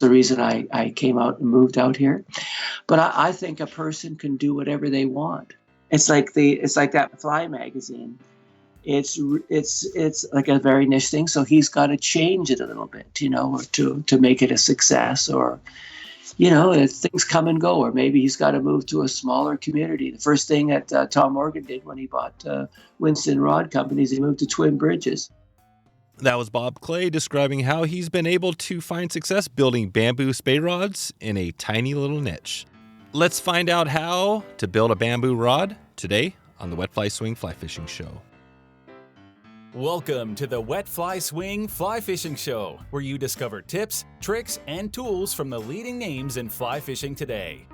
the reason I came out and moved out here. But I think a person can do whatever they want. It's like that Fly magazine. It's like a very niche thing. So he's got to change it a little bit, or to make it a success, or, things come and go, or maybe he's got to move to a smaller community. The first thing that Tom Morgan did when he bought Winston Rod Companies, he moved to Twin Bridges. That was Bob Clay describing how he's been able to find success building bamboo spay rods in a tiny little niche. Let's find out how to build a bamboo rod today on the Wet Fly Swing Fly Fishing Show. Welcome to the Wet Fly Swing Fly Fishing Show, where you discover tips, tricks, and tools from the leading names in fly fishing today.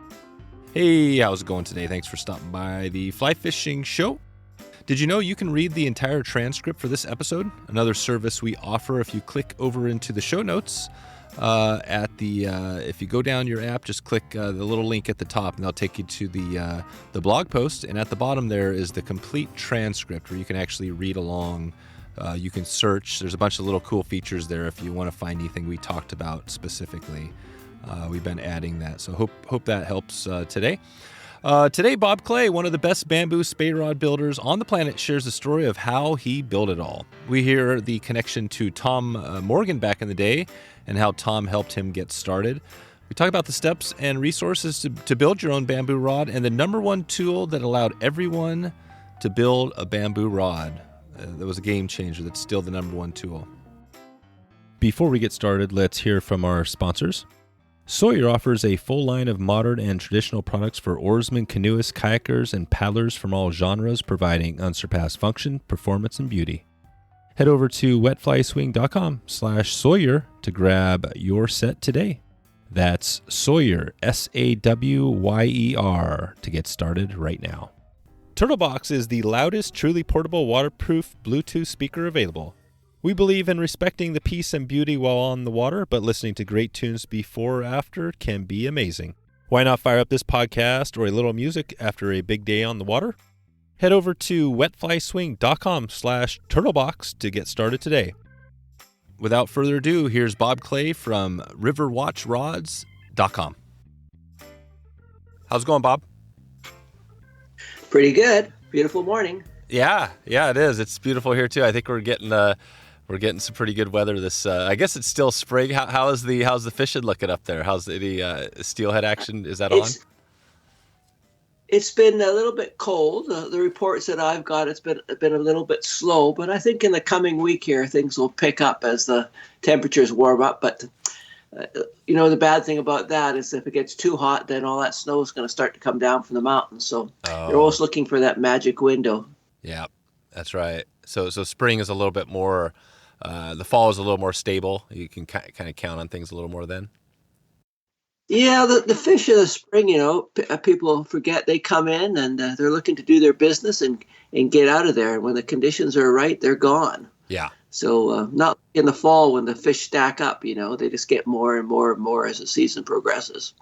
Hey, how's it going today? Thanks for stopping by the Fly Fishing Show. Did you know you can read the entire transcript for this episode? Another service we offer if you click over into the show notes. If you go down your app, just click the little link at the top, and they'll take you to the blog post. And at the bottom there is the complete transcript where you can actually read along. You can search. There's a bunch of little cool features there if you want to find anything we talked about specifically. We've been adding that, so hope that helps today. Today, Bob Clay, one of the best bamboo spay rod builders on the planet, shares the story of how he built it all. We hear the connection to Tom Morgan back in the day and how Tom helped him get started. We talk about the steps and resources to build your own bamboo rod and the number one tool that allowed everyone to build a bamboo rod. That was a game changer. That's still the number one tool. Before we get started, let's hear from our sponsors. Sawyer offers a full line of modern and traditional products for oarsmen, canoeists, kayakers, and paddlers from all genres, providing unsurpassed function, performance, and beauty. Head over to wetflyswing.com/Sawyer to grab your set today. That's Sawyer, Sawyer, to get started right now. Turtlebox is the loudest, truly portable, waterproof Bluetooth speaker available. We believe in respecting the peace and beauty while on the water, but listening to great tunes before or after can be amazing. Why not fire up this podcast or a little music after a big day on the water? Head over to wetflyswing.com/turtlebox to get started today. Without further ado, here's Bob Clay from riverwatchrods.com. How's it going, Bob? Pretty good. Beautiful morning. Yeah, it is. It's beautiful here too. I think we're getting some pretty good weather. This, I guess it's still spring. How's the fishing looking up there? How's the steelhead action? Is that on? It's been a little bit cold. The reports that I've got, it's been a little bit slow. But I think in the coming week here, things will pick up as the temperatures warm up. But the bad thing about that is if it gets too hot, then all that snow is going to start to come down from the mountains. So you're always looking for that magic window. Yeah, that's right. So spring is a little bit more. The fall is a little more stable. You can kind of count on things a little more then. Yeah, the fish in the spring, people forget they come in and they're looking to do their business and get out of there. And when the conditions are right, they're gone. Yeah. So not in the fall when the fish stack up, they just get more and more and more as the season progresses.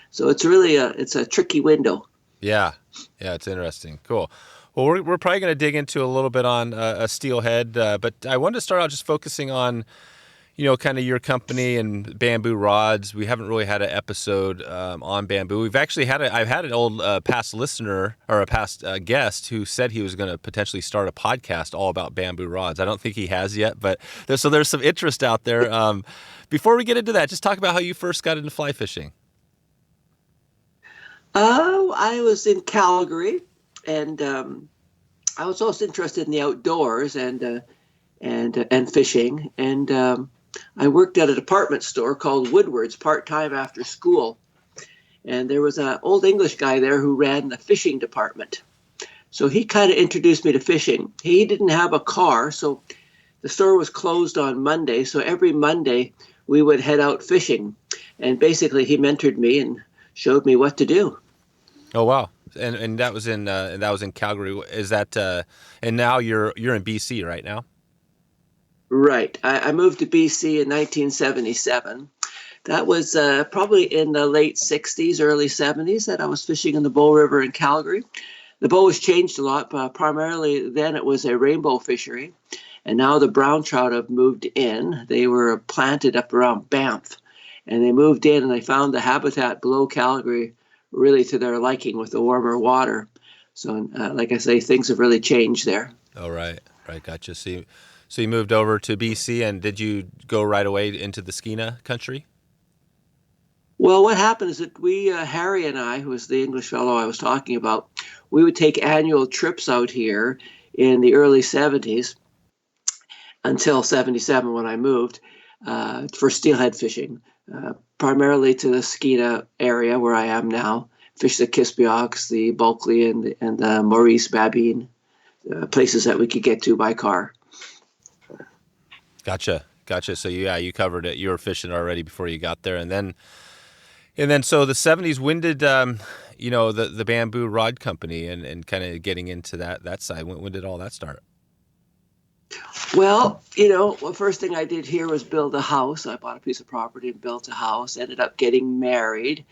So it's really it's a tricky window. Yeah, it's interesting. Cool. Well, we're probably going to dig into a little bit on a steelhead, but I wanted to start out just focusing on, kind of your company and bamboo rods. We haven't really had an episode on bamboo. We've actually I've had an old past listener or a past guest who said he was going to potentially start a podcast all about bamboo rods. I don't think he has yet, but there's some interest out there. Before we get into that, just talk about how you first got into fly fishing. I was in Calgary, and I was also interested in the outdoors and fishing, and I worked at a department store called Woodward's part-time after school, and there was an old English guy there who ran the fishing department. So he kind of introduced me to fishing. He didn't have a car, so the store was closed on Monday, so every Monday we would head out fishing, and basically he mentored me and showed me what to do. Oh, wow. And that was in Calgary. Is that and now you're in BC right now? Right. I moved to BC in 1977. That was probably in the late 60s, early 70s that I was fishing in the Bow River in Calgary. The Bow has changed a lot, but primarily then it was a rainbow fishery. And now the brown trout have moved in. They were planted up around Banff. And they moved in, and they found the habitat below Calgary really to their liking with the warmer water. So, like I say, things have really changed there. Oh, right. Gotcha. So you moved over to BC, and did you go right away into the Skeena country? Well, what happened is that Harry and I, who was the English fellow I was talking about, we would take annual trips out here in the early 70s until 77 when I moved for steelhead fishing, primarily to the Skeena area where I am now. Fish the Kispioks, the Bulkley, and the Maurice Babine, places that we could get to by car. Gotcha. So you covered it. You were fishing already before you got there, and then so the 70s. When did the bamboo rod company and kind of getting into that side? When did all that start? Well, the first thing I did here was build a house. I bought a piece of property and built a house. Ended up getting married,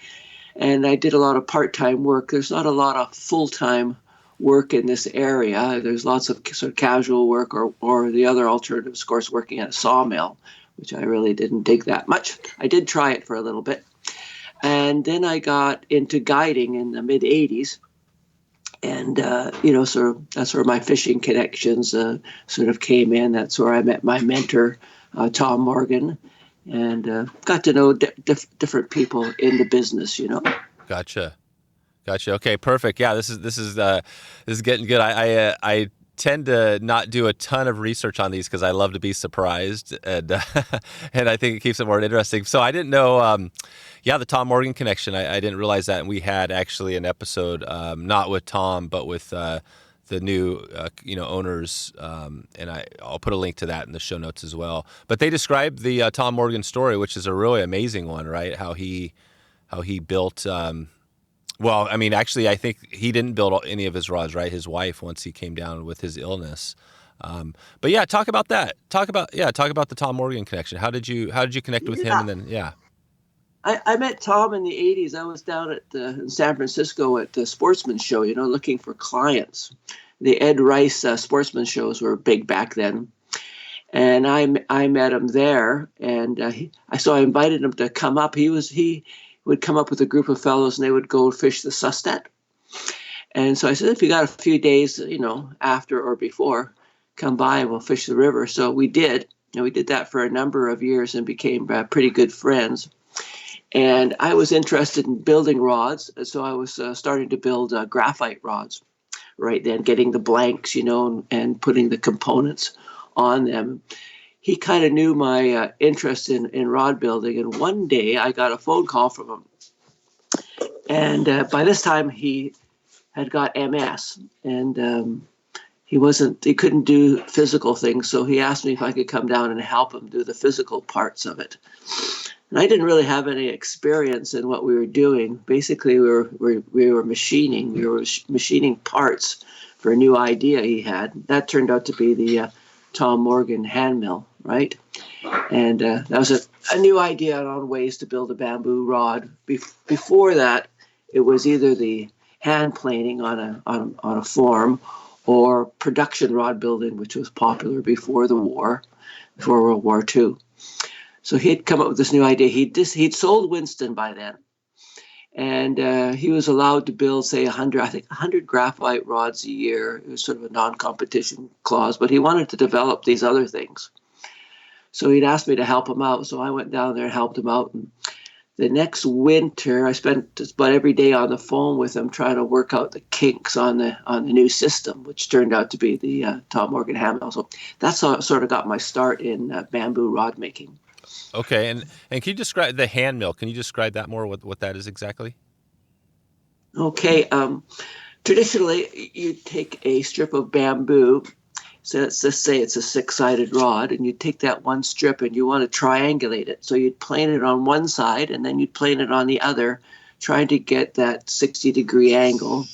and I did a lot of part-time work. There's not a lot of full-time work in this area. There's lots of sort of casual work or the other alternatives, of course, working at a sawmill, which I really didn't dig that much. I did try it for a little bit. And then I got into guiding in the mid-'80s. And, that's where my fishing connections sort of came in. That's where I met my mentor, Tom Morgan, and got to know different people in the business, Gotcha. Okay, perfect. Yeah, this is getting good. I tend to not do a ton of research on these because I love to be surprised, and and I think it keeps it more interesting. So I didn't know, the Tom Morgan connection. I didn't realize that, and we had actually an episode, not with Tom, but with the new owners, and I'll put a link to that in the show notes as well. But they described the Tom Morgan story, which is a really amazing one, right? How he built. Well, I mean, actually, I think he didn't build any of his rods, right? His wife, once he came down with his illness. But yeah, talk about that. Talk about the Tom Morgan connection. How did you connect with him? And then I met Tom in the 80s. I was down in San Francisco at the Sportsman show, looking for clients. The Ed Rice Sportsman shows were big back then. And I met him there, and I invited him to come up. He would come up with a group of fellows, and they would go fish the Sustet. And so I said, if you got a few days, after or before, come by and we'll fish the river. So we did. And we did that for a number of years and became pretty good friends. And I was interested in building rods. So I was starting to build graphite rods right then, getting the blanks, and putting the components on them. He kind of knew my interest in rod building. And one day I got a phone call from him. And by this time he had got MS, and he couldn't do physical things. So he asked me if I could come down and help him do the physical parts of it. And I didn't really have any experience in what we were doing. Basically, we were machining. We were machining parts for a new idea he had. That turned out to be the Tom Morgan hand mill, right? And that was a new idea on ways to build a bamboo rod. Before that, it was either the hand planing on a form or production rod building, which was popular before World War II. So he'd come up with this new idea. He'd sold Winston by then, and he was allowed to build, say, 100 graphite rods a year. It was sort of a non-competition clause, but he wanted to develop these other things. So he'd asked me to help him out. So I went down there and helped him out. And the next winter, I spent just about every day on the phone with him trying to work out the kinks on the new system, which turned out to be the Tom Morgan hand mill. So that's how it sort of got my start in bamboo rod making. Okay, and can you describe the hand mill? Can you describe that more? What that is exactly? Okay, traditionally you take a strip of bamboo. So let's just say it's a 6-sided rod, and you take that one strip and you want to triangulate it. So you'd plane it on one side, and then you'd plane it on the other, trying to get that 60-degree angle.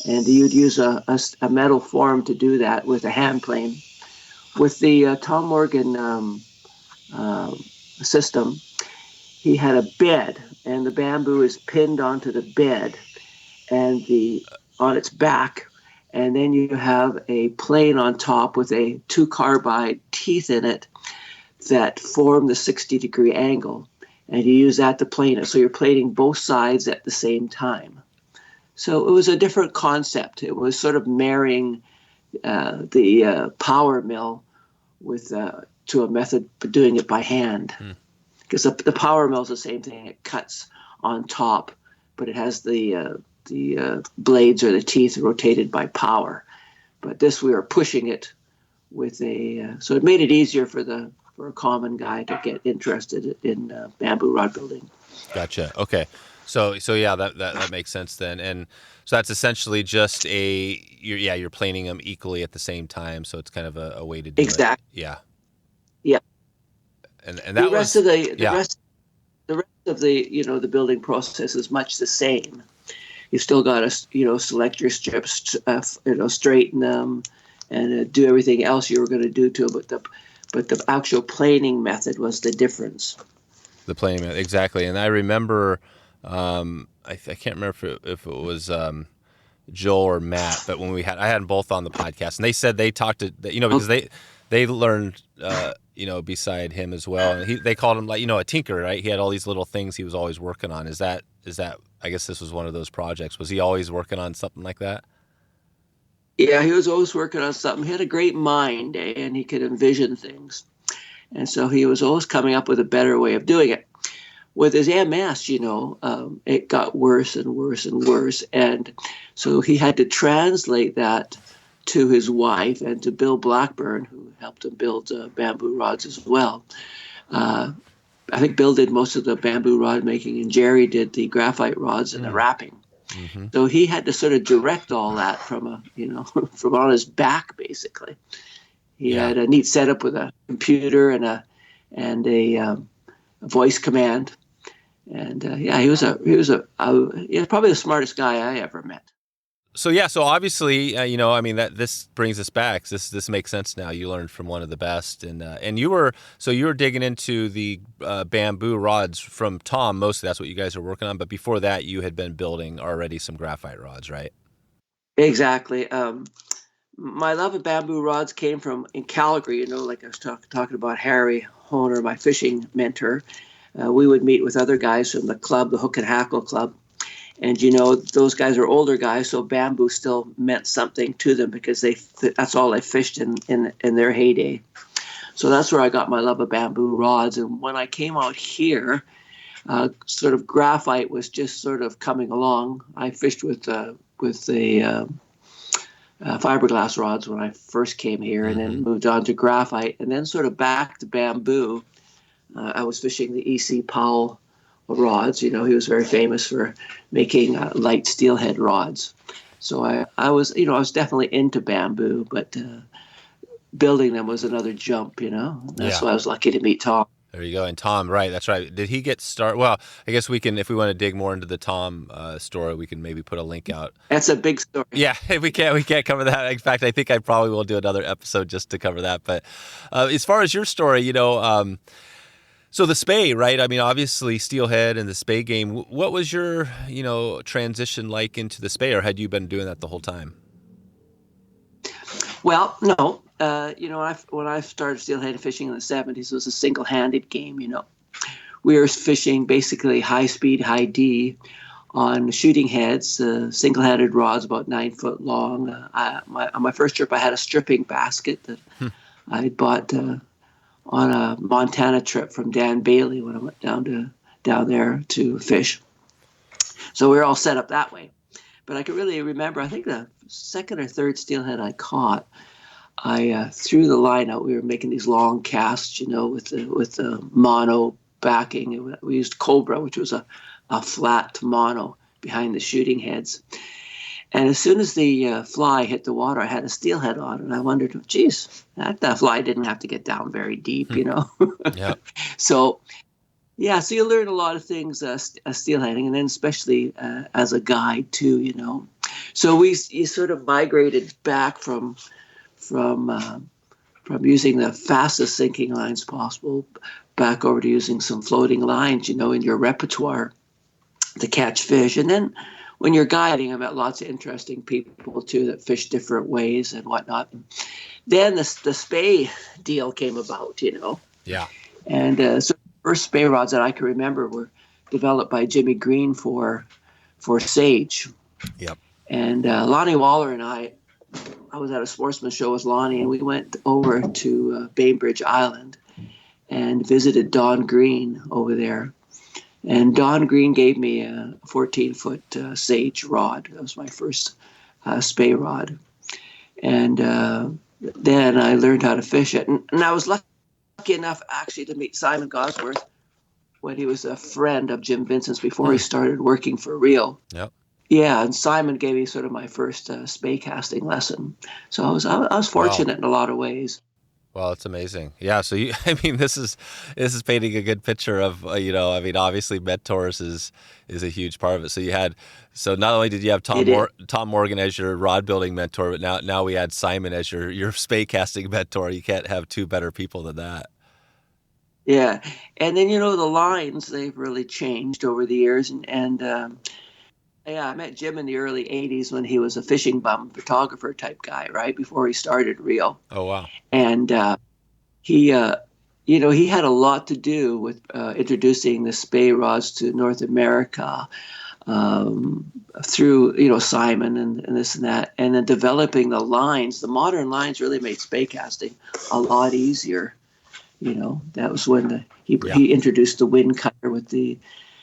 And you'd use a metal form to do that with a hand plane. With the Tom Morgan system, he had a bed, and the bamboo is pinned onto the bed and on its back, and then you have a plane on top with 2 carbide teeth in it that form the 60-degree angle. and you use that to plane it. So you're plating both sides at the same time. So it was a different concept. It was sort of marrying the power mill with to a method for doing it by hand. Because the power mill is the same thing. It cuts on top, but it has the blades or the teeth rotated by power. But this, we were pushing it with so it made it easier for a common guy to get interested in bamboo rod building. Gotcha. Okay. So yeah, that makes sense then. And so that's essentially just you're planing them equally at the same time. So it's kind of a way to do exactly. it. Yeah. Yeah. And that the rest of the yeah. rest of the building process is much the same. You still got to select your strips, straighten them, and do everything else you were going to do to it. But the actual planing method was the difference. The planing method, exactly. And I remember, I can't remember if it was Joel or Matt, but when I had them both on the podcast, and they said they talked to because they learned beside him as well, and they called him a tinker, right? He had all these little things he was always working on. Is that I guess this was one of those projects. Was he always working on something like that? Yeah, he was always working on something. He had a great mind, and he could envision things. And so he was always coming up with a better way of doing it. With his MS, it got worse and worse and worse. And so he had to translate that to his wife and to Bill Blackburn, who helped him build bamboo rods as well. I think Bill did most of the bamboo rod making, and Jerry did the graphite rods and the wrapping. Mm-hmm. So he had to sort of direct all that from from on his back, basically. He had a neat setup with a computer and a voice command, and he was probably the smartest guy I ever met. So obviously, that this brings us back. This makes sense now. You learned from one of the best, and you were digging into the bamboo rods from Tom. Mostly, that's what you guys are working on. But before that, you had been building already some graphite rods, right? Exactly. My love of bamboo rods came from in Calgary. Like I was talking about Harry Honer, my fishing mentor. We would meet with other guys from the club, the Hook and Hackle club. And, those guys are older guys, so bamboo still meant something to them because that's all they fished in their heyday. So that's where I got my love of bamboo rods. And when I came out here, sort of graphite was just sort of coming along. I fished with the fiberglass rods when I first came here, and then moved on to graphite, and then sort of back to bamboo. I was fishing the E.C. Powell rods. He was very famous for making light steelhead rods. So I was definitely into bamboo, but building them was another jump. That's why I was lucky to meet Tom. There you go. And Tom, right, that's right. Did he get started? Well, I guess we can, if we want to dig more into the Tom story, we can maybe put a link out. That's a big story. Yeah, we can't cover that. In fact, I think I probably will do another episode just to cover that. But as far as your story, so the Spey, right? I mean, obviously steelhead and the Spey game. What was your, transition like into the Spey, or had you been doing that the whole time? Well, no. When I started steelhead fishing in the 70s, it was a single-handed game, We were fishing basically high speed, high D on shooting heads, single-handed rods about 9 foot long. On my first trip, I had a stripping basket that I bought on a Montana trip from Dan Bailey when I went down there to fish. So we were all set up that way. But I can really remember, I think the second or third steelhead I caught, I threw the line out. We were making these long casts, with the mono backing. We used Cobra, which was a flat mono behind the shooting heads. And as soon as the fly hit the water, I had a steelhead on, and I wondered, geez, that fly didn't have to get down very deep, Yeah. So you learn a lot of things steelheading, and then especially as a guide too, So you sort of migrated back from using the fastest sinking lines possible back over to using some floating lines, in your repertoire to catch fish. And then when you're guiding, I met lots of interesting people too that fish different ways and whatnot. Then the Spey deal came about, Yeah. And so first Spay rods that I can remember were developed by Jimmy Green for Sage. Yep. And Lonnie Waller and I was at a sportsman show with Lonnie, and we went over to Bainbridge Island and visited Don Green over there. And Don Green gave me a 14-foot Sage rod. That was my first Spay rod. And then I learned how to fish it. And I was lucky enough actually to meet Simon Gawesworth when he was a friend of Jim Vincent's before he started working for Rio. Yep. Yeah, and Simon gave me sort of my first Spay casting lesson. So I was fortunate in a lot of ways. Well, it's amazing. Yeah. So I mean, this is painting a good picture of, obviously mentors is a huge part of it. So not only did you have Tom Morgan as your rod building mentor, but now we had Simon as your Spay casting mentor. You can't have two better people than that. Yeah. And then, the lines, they've really changed over the years. And I met Jim in the early 80s when he was a fishing bum photographer type guy, right before he started Rio. Oh, wow. And he had a lot to do with introducing the Spay rods to North America through, Simon and this and that. And then developing the lines. The modern lines really made Spay casting a lot easier. That was when he introduced the wind cutter with the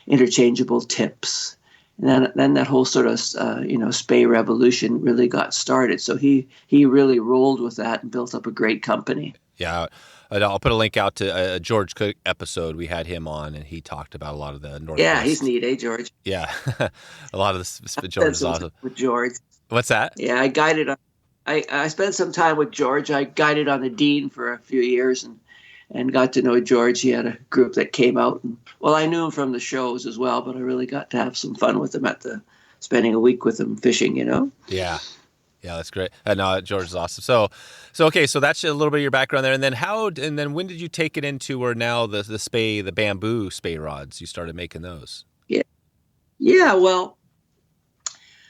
interchangeable tips. And then that whole sort of, Spay revolution really got started. So he really rolled with that and built up a great company. Yeah. I'll put a link out to a George Cook episode. We had him on, and he talked about a lot of the Northwest. Yeah, he's neat, George? Yeah. A lot of this. George is awesome. With George. What's that? Yeah, I guided on. I spent some time with George. I guided on the Dean for a few years and got to know George. He had a group that came out. I knew him from the shows as well, but I really got to have some fun with him spending a week with him fishing, Yeah. Yeah, that's great. No, George is awesome. So okay, so that's a little bit of your background there. And then when did you take it into where now the bamboo Spay rods, you started making those? Yeah, well,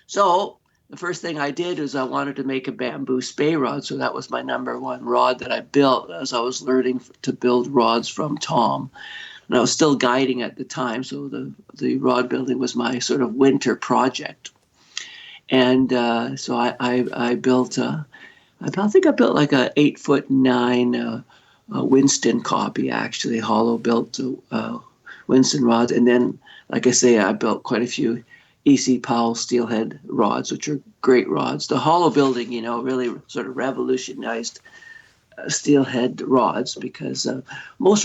so the first thing I did is I wanted to make a bamboo Spay rod. So that was my number one rod that I built as I was learning to build rods from Tom. And I was still guiding at the time. So the rod building was my sort of winter project. And so I built, I think I built like a 8'9" Winston copy, actually, hollow built Winston rods. And then, like I say, I built quite a few E.C. Powell steelhead rods, which are great rods. The hollow building, really sort of revolutionized steelhead rods because most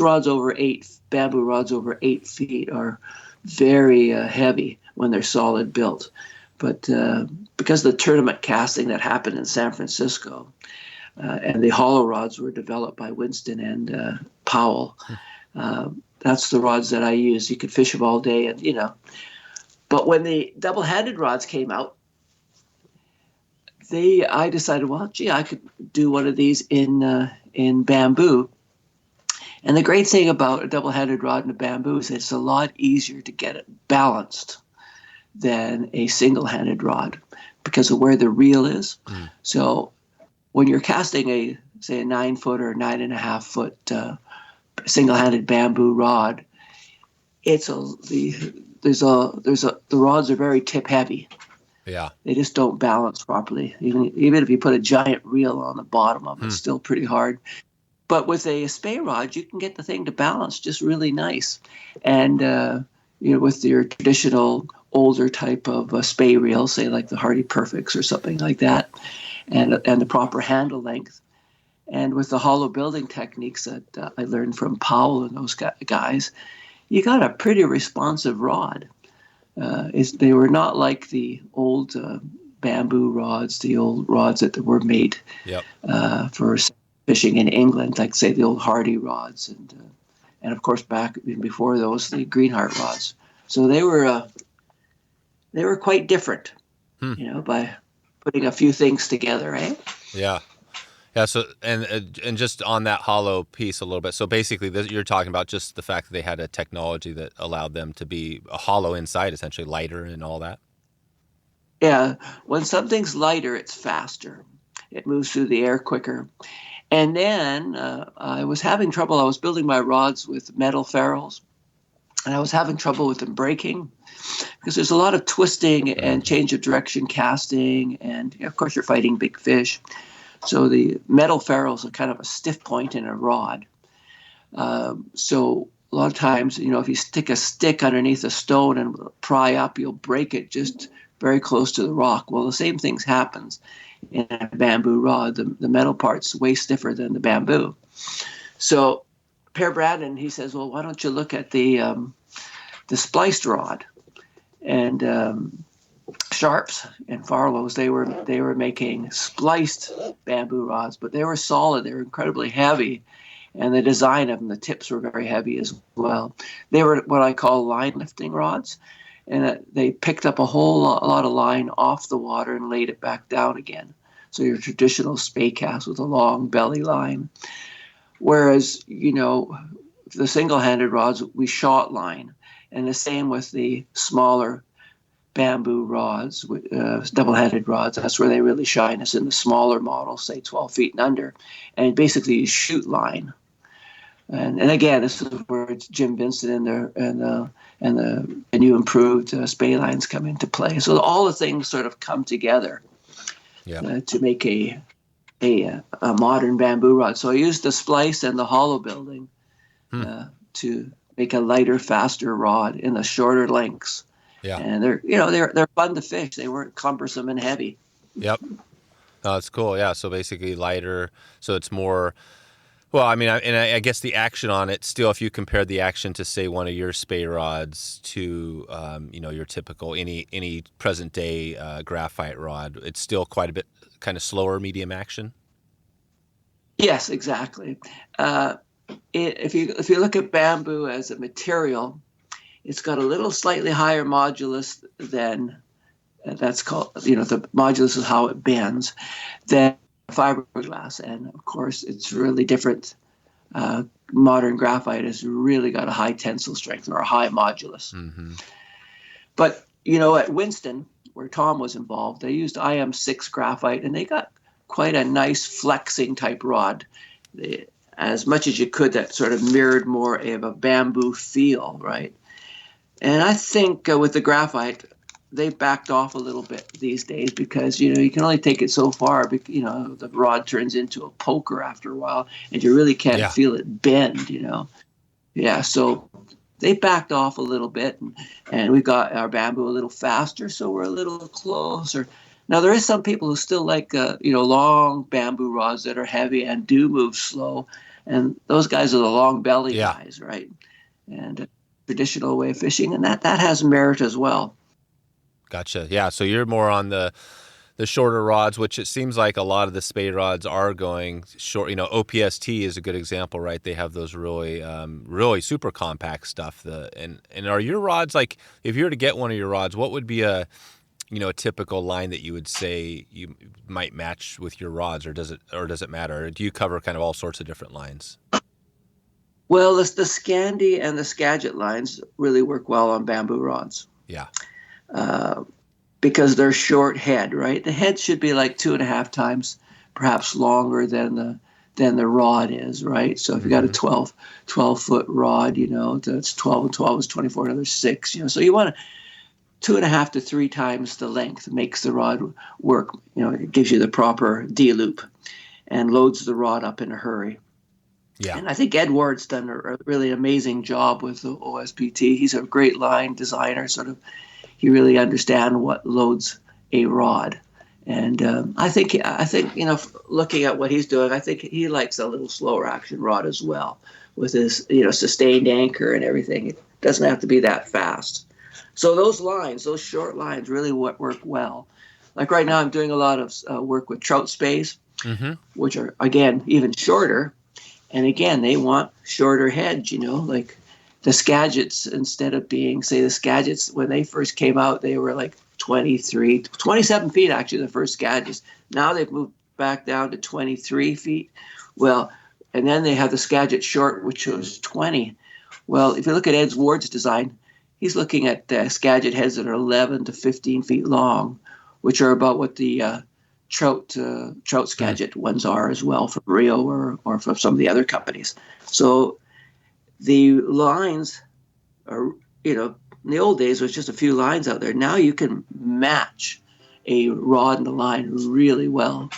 bamboo rods over 8 feet are very heavy when they're solid built. But because of the tournament casting that happened in San Francisco, and the hollow rods were developed by Winston and Powell, that's the rods that I use. You could fish them all day, and But when the double-handed rods came out, I decided, well, I could do one of these in bamboo. And the great thing about a double-handed rod in a bamboo is it's a lot easier to get it balanced than a single-handed rod because of where the reel is. So when you're casting a 9-foot or 9.5-foot single-handed bamboo rod, the rods are very tip heavy. Yeah. They just don't balance properly. Even if you put a giant reel on the bottom of it, it's still pretty hard. But with a Spay rod, you can get the thing to balance just really nice. And with your traditional older type of Spay reel, say like the Hardy Perfects or something like that, and the proper handle length, and with the hollow building techniques that I learned from Powell and those guys, you got a pretty responsive rod. They were not like the old bamboo rods, the old rods that were made for fishing in England, like say the old Hardy rods, and of course back before those, the Greenheart rods. So they were quite different, by putting a few things together, eh? Yeah. Yeah. So, and just on that hollow piece a little bit. So basically you're talking about just the fact that they had a technology that allowed them to be a hollow inside, essentially lighter and all that. Yeah. When something's lighter, it's faster. It moves through the air quicker. And then I was having trouble. I was building my rods with metal ferrules, and I was having trouble with them breaking because there's a lot of twisting and change of direction casting, and of course you're fighting big fish. So the metal ferrules are kind of a stiff point in a rod. So a lot of times, if you stick a stick underneath a stone and pry up, you'll break it just very close to the rock. Well, the same thing happens in a bamboo rod. The metal part's way stiffer than the bamboo. So Per Brandon, he says, well, why don't you look at the spliced rod? And Sharps and Farlow's, they were making spliced bamboo rods, but they were solid. They were incredibly heavy. And the design of them, the tips were very heavy as well. They were what I call line lifting rods. And they picked up a lot of line off the water and laid it back down again. So your traditional spay cast with a long belly line. Whereas, the single-handed rods, we shot line. And the same with the smaller bamboo rods, double-handed rods. That's where they really shine, is in the smaller models, say 12 feet and under. And basically you shoot line. And again, this is where Jim Vincent and the new improved Spey lines come into play. So all the things sort of come together to make a modern bamboo rod. So I used the splice and the hollow building to make a lighter, faster rod in the shorter lengths. Yeah, and they're fun to fish. They weren't cumbersome and heavy. Yep, that's cool. Yeah, so basically lighter. So it's more. Well, I mean, I guess the action on it still, if you compared the action to, say, one of your Spey rods to, your typical any present day graphite rod, it's still quite a bit kind of slower medium action. Yes, exactly. If you look at bamboo as a material, it's got a little slightly higher modulus than that's called. The modulus is how it bends. Than fiberglass, and of course it's really different. Modern graphite has really got a high tensile strength or a high modulus. Mm-hmm. But at Winston, where Tom was involved, they used IM6 graphite, and they got quite a nice flexing type rod, as much as you could, that sort of mirrored more of a bamboo feel, right? And I think with the graphite, they've backed off a little bit these days because, you can only take it so far. The rod turns into a poker after a while and you really can't feel it bend, Yeah, so they backed off a little bit and we've got our bamboo a little faster, so we're a little closer. Now, there is some people who still like, long bamboo rods that are heavy and do move slow. And those guys are the long belly guys, right? And traditional way of fishing. And that has merit as well. Gotcha. Yeah, so you're more on the shorter rods, which it seems like a lot of the Spey rods are going short. OPST is a good example, right? They have those really, really super compact stuff. And are your rods, like, if you were to get one of your rods, what would be a typical line that you would say you might match with your rods, or does it matter? Or do you cover kind of all sorts of different lines? Well, the Scandi and the Skagit lines really work well on bamboo rods. Yeah. Because they're short head, right? The head should be like 2.5 times, perhaps longer than the rod is, right? So if you got a 12 foot rod, that's 12 and 12 is 24, another 6, So you want 2.5 to 3 times the length. It makes the rod work. It gives you the proper D loop and loads the rod up in a hurry. Yeah. And I think Ed Ward's done a really amazing job with the OSPT. He's a great line designer, he really understands what loads a rod. And I think looking at what he's doing, I think he likes a little slower action rod as well with his, sustained anchor and everything. It doesn't have to be that fast. So those short lines really work well. Like right now I'm doing a lot of work with trout spays, which are, again, even shorter. And again, they want shorter heads, like the Skagits, instead of being, say, the Skagits, when they first came out, they were like 27 feet, actually, the first Skagits. Now they've moved back down to 23 feet. Well, and then they have the Skagit short, which was 20. Well, if you look at Ed Ward's design, he's looking at Skagit heads that are 11 to 15 feet long, which are about what the trout Skagit ones are as well from Rio or from some of the other companies. So the lines are, in the old days, it was just a few lines out there. Now you can match a rod and a line really well.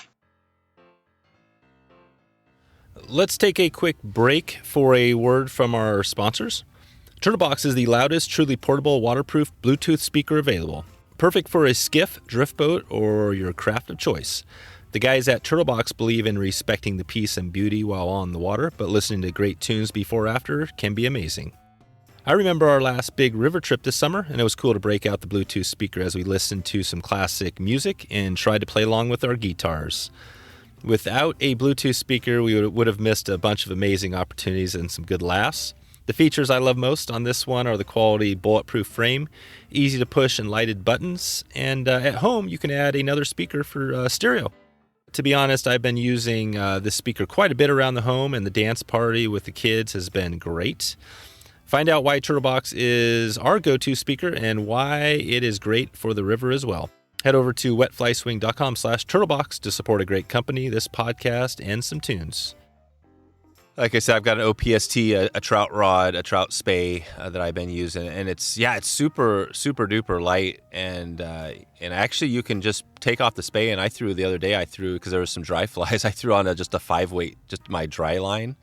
Let's take a quick break for a word from our sponsors. Turtlebox is the loudest, truly portable, waterproof Bluetooth speaker available. Perfect for a skiff, drift boat, or your craft of choice. The guys at Turtlebox believe in respecting the peace and beauty while on the water, but listening to great tunes before or after can be amazing. I remember our last big river trip this summer, and it was cool to break out the Bluetooth speaker as we listened to some classic music and tried to play along with our guitars. Without a Bluetooth speaker, we would have missed a bunch of amazing opportunities and some good laughs. The features I love most on this one are the quality bulletproof frame, easy to push and lighted buttons, and at home you can add another speaker for stereo. To be honest, I've been using this speaker quite a bit around the home, and the dance party with the kids has been great. Find out why Turtlebox is our go-to speaker and why it is great for the river as well. Head over to wetflyswing.com/turtlebox to support a great company, this podcast, and some tunes. Like I said, I've got an OPST, a trout rod, a trout Spey that I've been using, and it's super duper light, and actually you can just take off the Spey. And I threw the other day, because there was some dry flies, I threw on just a 5-weight, just my dry line,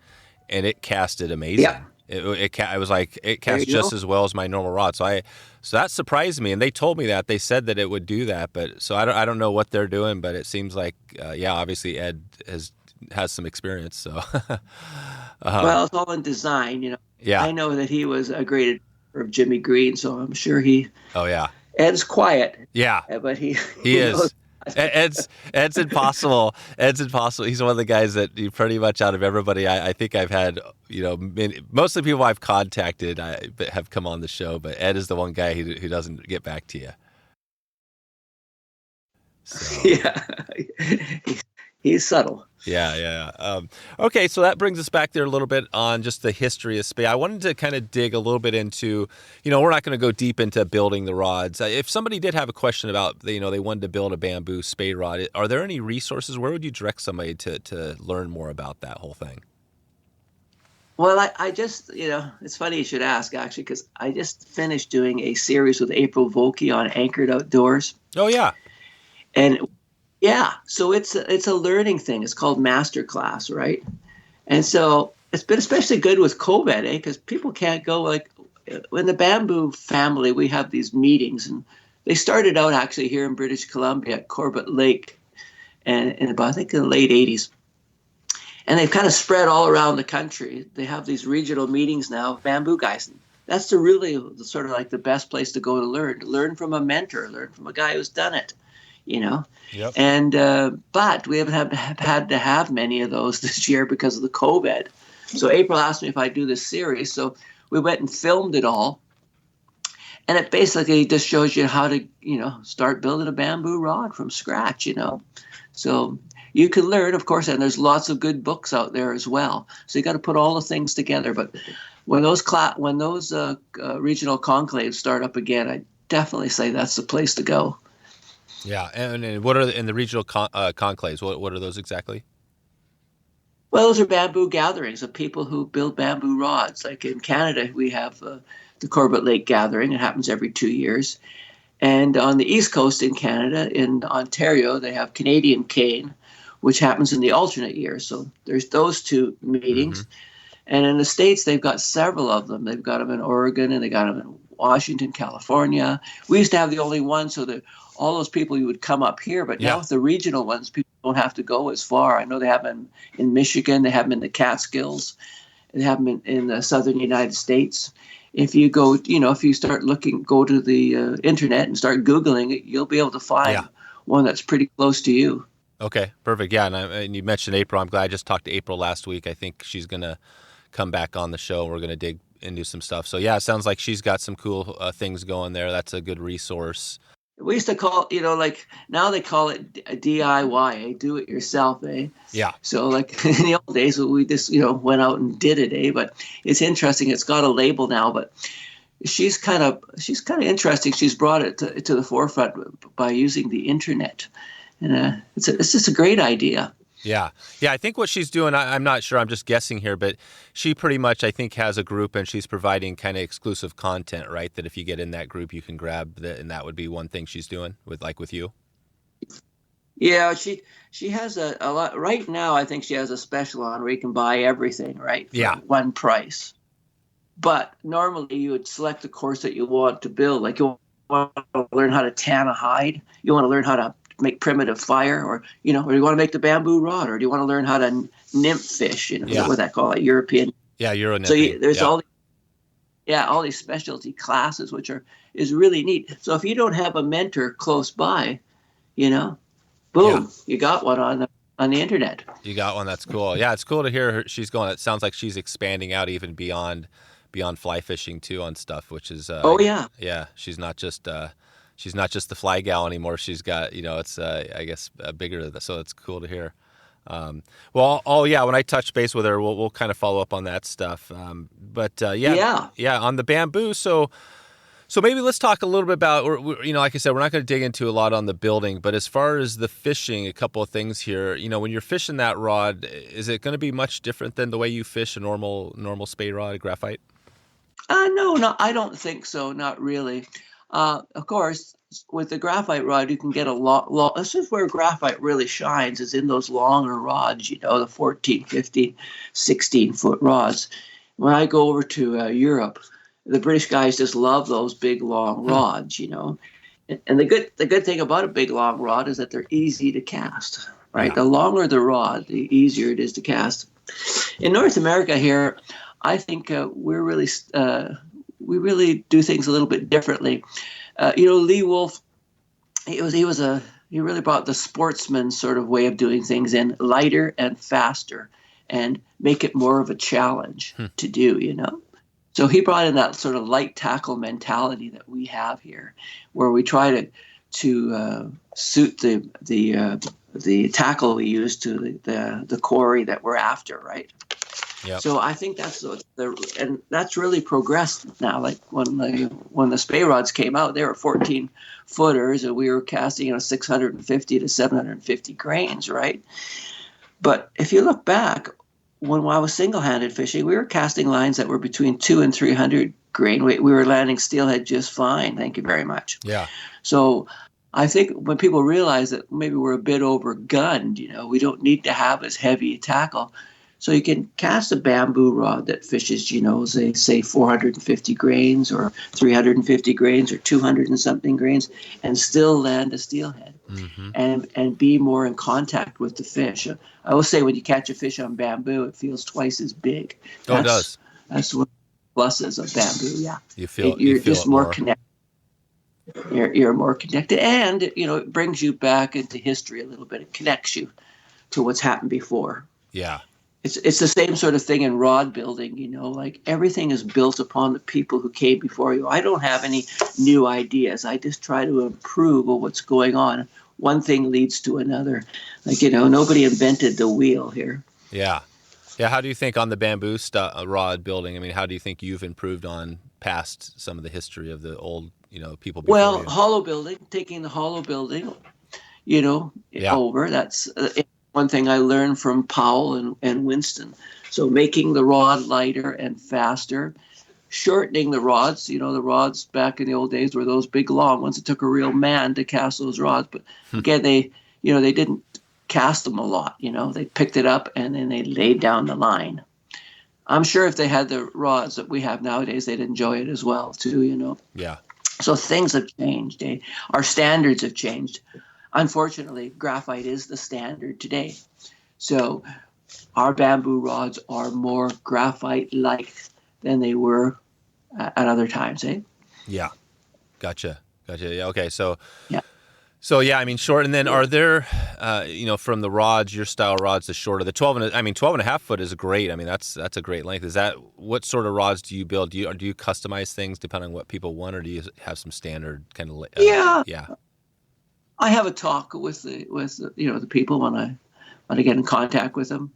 and it casted amazing. Yeah. It cast just as well as my normal rod. So that surprised me, and they told me that. They said that it would do that, but so I don't know what they're doing, but it seems like obviously Ed has some experience. So well, it's all in design, Yeah. I know that he was a great admirer of Jimmy Green, so I'm sure he. Oh yeah. Ed's quiet. Yeah. But he is. knows. Ed's impossible. Ed's impossible. He's one of the guys that pretty much out of everybody I think I've had, most of the people I've contacted have come on the show, but Ed is the one guy who doesn't get back to you. So. Yeah, he's subtle. Yeah. Okay, so that brings us back there a little bit on just the history of Spey. I wanted to kind of dig a little bit into, we're not going to go deep into building the rods. If somebody did have a question about, they wanted to build a bamboo Spey rod, are there any resources? Where would you direct somebody to learn more about that whole thing? Well, I just, it's funny you should ask, actually, because I just finished doing a series with April Volke on Anchored Outdoors. Oh, yeah. And yeah, so it's a learning thing. It's called Masterclass, right? And so it's been especially good with COVID, because people can't go. Like in the bamboo family, we have these meetings, and they started out actually here in British Columbia at Corbett Lake, and I think in the late 80s. And they've kind of spread all around the country. They have these regional meetings now, bamboo guys. That's really sort of like the best place to go to learn from a mentor, learn from a guy who's done it. Yep. And but we haven't had to have many of those this year because of the COVID. So April asked me if I'd do this series. So we went and filmed it all. And it basically just shows you how to, start building a bamboo rod from scratch, So you can learn, of course, and there's lots of good books out there as well. So you got to put all the things together. But when those regional conclaves start up again, I definitely say that's the place to go. Yeah, and what are in the regional conclaves? What are those exactly? Well, those are bamboo gatherings of people who build bamboo rods. Like in Canada, we have the Corbett Lake Gathering. It happens every 2 years. And on the East Coast in Canada, in Ontario, they have Canadian Cane, which happens in the alternate year. So there's those two meetings. Mm-hmm. And in the States, they've got several of them. They've got them in Oregon, and they got them in Washington, California. We used to have the only one, so that all those people you would come up here. But now with the regional ones, people don't have to go as far. I know they have them in Michigan. They have them in the Catskills. They have them in the southern United States. If you go, if you start go to the internet and start Googling it, you'll be able to find one that's pretty close to you. Okay, perfect. Yeah, and you mentioned April. I'm glad I just talked to April last week. I think she's going to come back on the show. We're going to dig into some stuff. So, yeah, it sounds like she's got some cool things going there. That's a good resource. We used to call, now they call it a DIY, do it yourself, Yeah. So like in the old days, we just, went out and did it, But it's interesting. It's got a label now, but she's kind of interesting. She's brought it to the forefront by using the internet. it's just a great idea. Yeah. Yeah, I think what she's doing, I'm not sure, I'm just guessing here, but she pretty much, I think, has a group and she's providing kind of exclusive content, right? That if you get in that group, you can grab and that would be one thing she's doing with you. Yeah, she has a lot right now. I think she has a special on where you can buy everything, right? For one price. But normally you would select the course that you want to build. Like you want to learn how to tan a hide. You want to learn how to make primitive fire, or you want to make the bamboo rod, or do you want to learn how to nymph fish? What they call it, European. Yeah, Euro nymphing. So there's all these specialty classes, which is really neat. So if you don't have a mentor close by, boom, you got one on the internet. You got one. That's cool. Yeah, it's cool to hear her. She's going. It sounds like she's expanding out even beyond fly fishing too on stuff, which is yeah. She's not just the fly gal anymore. She's got it's I guess bigger. So it's cool to hear. When I touch base with her, we'll kind of follow up on that stuff. On the bamboo. So maybe let's talk a little bit about, like I said, we're not going to dig into a lot on the building, but as far as the fishing, a couple of things here. When you're fishing that rod, is it going to be much different than the way you fish a normal Spey rod, a graphite? No, I don't think so. Not really. Of course, with the graphite rod, you can get a lot. This is where graphite really shines, is in those longer rods, the 14, 15, 16-foot rods. When I go over to Europe, the British guys just love those big, long rods, And the good thing about a big, long rod is that they're easy to cast, right? Yeah. The longer the rod, the easier it is to cast. In North America here, I think we really do things a little bit differently. Lee Wolf, he really brought the sportsman sort of way of doing things in, lighter and faster, and make it more of a challenge to do. So he brought in that sort of light tackle mentality that we have here, where we try to suit the tackle we use to the quarry that we're after, right? Yep. So I think and that's really progressed now. Like when the Spay Rods came out, they were 14 footers, and we were casting 650 to 750 grains, right? But if you look back, when I was single-handed fishing, we were casting lines that were between 200 and 300 grain weight. We were landing steelhead just fine. Thank you very much. Yeah. So I think when people realize that maybe we're a bit overgunned, we don't need to have as heavy a tackle. So you can cast a bamboo rod that fishes, say 450 grains or 350 grains or 200 and something grains, and still land a steelhead, and be more in contact with the fish. I will say when you catch a fish on bamboo, it feels twice as big. It does. That's one of the pluses of bamboo. Yeah, you're just more connected. You're more connected, and it brings you back into history a little bit. It connects you to what's happened before. Yeah. It's the same sort of thing in rod building, like everything is built upon the people who came before you. I don't have any new ideas. I just try to improve on what's going on. One thing leads to another. Like, nobody invented the wheel here. Yeah. Yeah. How do you think on the bamboo rod building? I mean, how do you think you've improved on past some of the history of the old, people before you? Hollow building, taking the hollow building, over. That's one thing I learned from Powell and Winston. So making the rod lighter and faster, shortening the rods. The rods back in the old days were those big long ones. It took a real man to cast those rods. But again, they didn't cast them a lot. They picked it up and then they laid down the line. I'm sure if they had the rods that we have nowadays, they'd enjoy it as well too. Yeah. So things have changed. Our standards have changed. Unfortunately, graphite is the standard today. So our bamboo rods are more graphite-like than they were at other times, eh? Yeah. Gotcha. Yeah. Okay. So, yeah. So, yeah, I mean, short. And then are there, from the rods, your style rods, the shorter, the 12 and a half foot is great. I mean, that's a great length. What sort of rods do you build? Do you customize things depending on what people want, or do you have some standard kind of? Yeah. I have a talk with the people when I get in contact with them,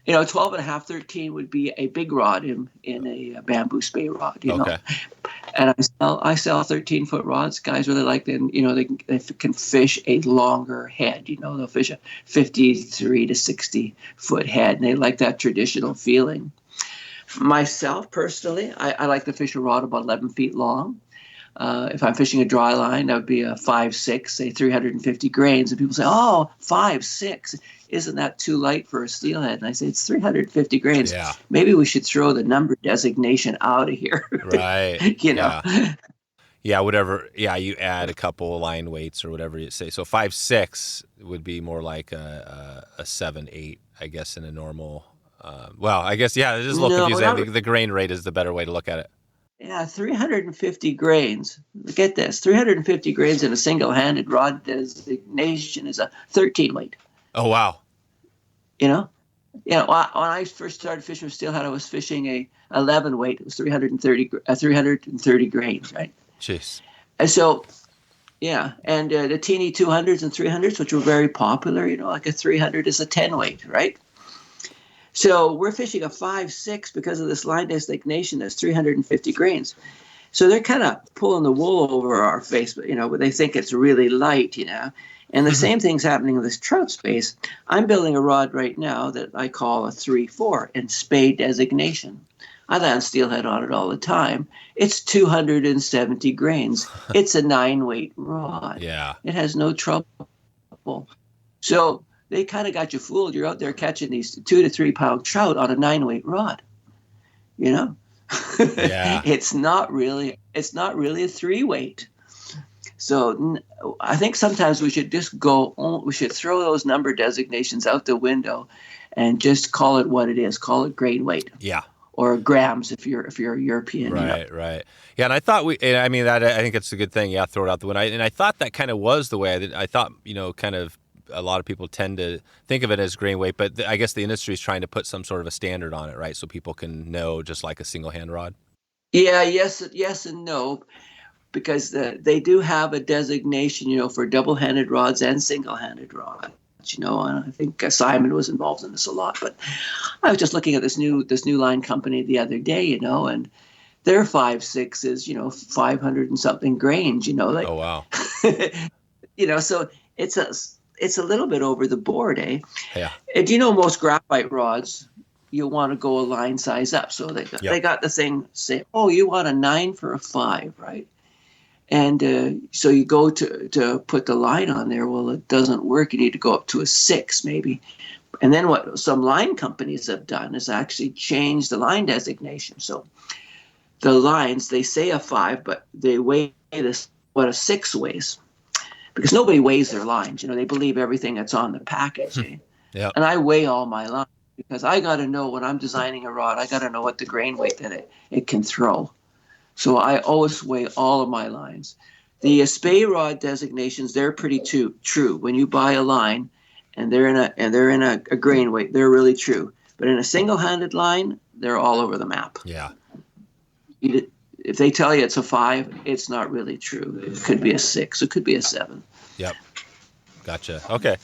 You know, 12 and a half, 13 would be a big rod in a bamboo Spey rod, you know. And I sell 13-foot rods. Guys really like them. You know, they can fish a longer head. You know, they'll fish a 53 to 60-foot head, and they like that traditional feeling. Myself, personally, I like to fish a rod about 11 feet long. If I'm fishing a dry line, that would be a 5.6, say 350 grains. And people say, oh, 5.6, isn't that too light for a steelhead? And I say, it's 350 grains. Yeah. Maybe we should throw the number designation out of here. Right. You know? Yeah, whatever. Yeah, you add a couple line weights or whatever you say. So 5.6 would be more like a 7.8, I guess, in a normal. Well, I guess, yeah, it is a little confusing. The grain rate is the better way to look at it. Yeah, 350 grains. Get this, 350 grains in a single-handed rod designation is a 13 weight. Oh, wow. You know? Yeah, when I first started fishing with steelhead, I was fishing a 11 weight. It was 330 grains, right? Jeez. And so, yeah, and the teeny 200s and 300s, which were very popular, you know, like a 300 is a 10 weight, right? So we're fishing a 5.6 because of this line designation that's 350 grains. So they're kind of pulling the wool over our face, but, you know, they think it's really light, you know. And the same thing's happening in this trout space. I'm building a rod right now that I call a 3.4 in Spey designation. I land steelhead on it all the time. It's 270 grains. It's a 9-weight rod. Yeah. It has no trouble. So they kind of got you fooled. You're out there catching these 2 to 3 pound trout on a 9-weight rod. You know, Yeah. it's not really a 3-weight. So I think sometimes we should just we should throw those number designations out the window and just call it what it is. Call it grain weight. Yeah. Or grams if you're a European. Right, you know? right. Yeah, and I thought I think it's a good thing. Yeah, throw it out the window. And I thought that kind of was the way. I thought, you know, kind of a lot of people tend to think of it as grain weight, but I guess the industry is trying to put some sort of a standard on it, right? So people can know, just like a single hand rod. Yeah, yes and no, because they do have a designation, you know, for double-handed rods and single-handed rods. You know, and I think Simon was involved in this a lot. But I was just looking at this new line company the other day, you know, and their 5.6 is, you know, 500 and something grains, you know. Like, oh wow. You know, so it's a little bit over the board, eh? Yeah. And you know, most graphite rods, you want to go a line size up. So they got the thing say, oh, you want a 9 for a 5, right? And so you go to put the line on there. Well, it doesn't work. You need to go up to a 6 maybe. And then what some line companies have done is actually change the line designation. So the lines, they say a 5, but they weigh this what a 6 weighs. Because nobody weighs their lines. You know, they believe everything that's on the package. Eh? Yeah. And I weigh all my lines because I got to know when I'm designing a rod, I got to know what the grain weight that it can throw. So I always weigh all of my lines. The Spay rod designations, they're pretty true. When you buy a line and they're in a grain weight, they're really true. But in a single-handed line, they're all over the map. Yeah. If they tell you it's a 5, it's not really true. It could be a 6. It could be a 7. Yep. Gotcha. Okay.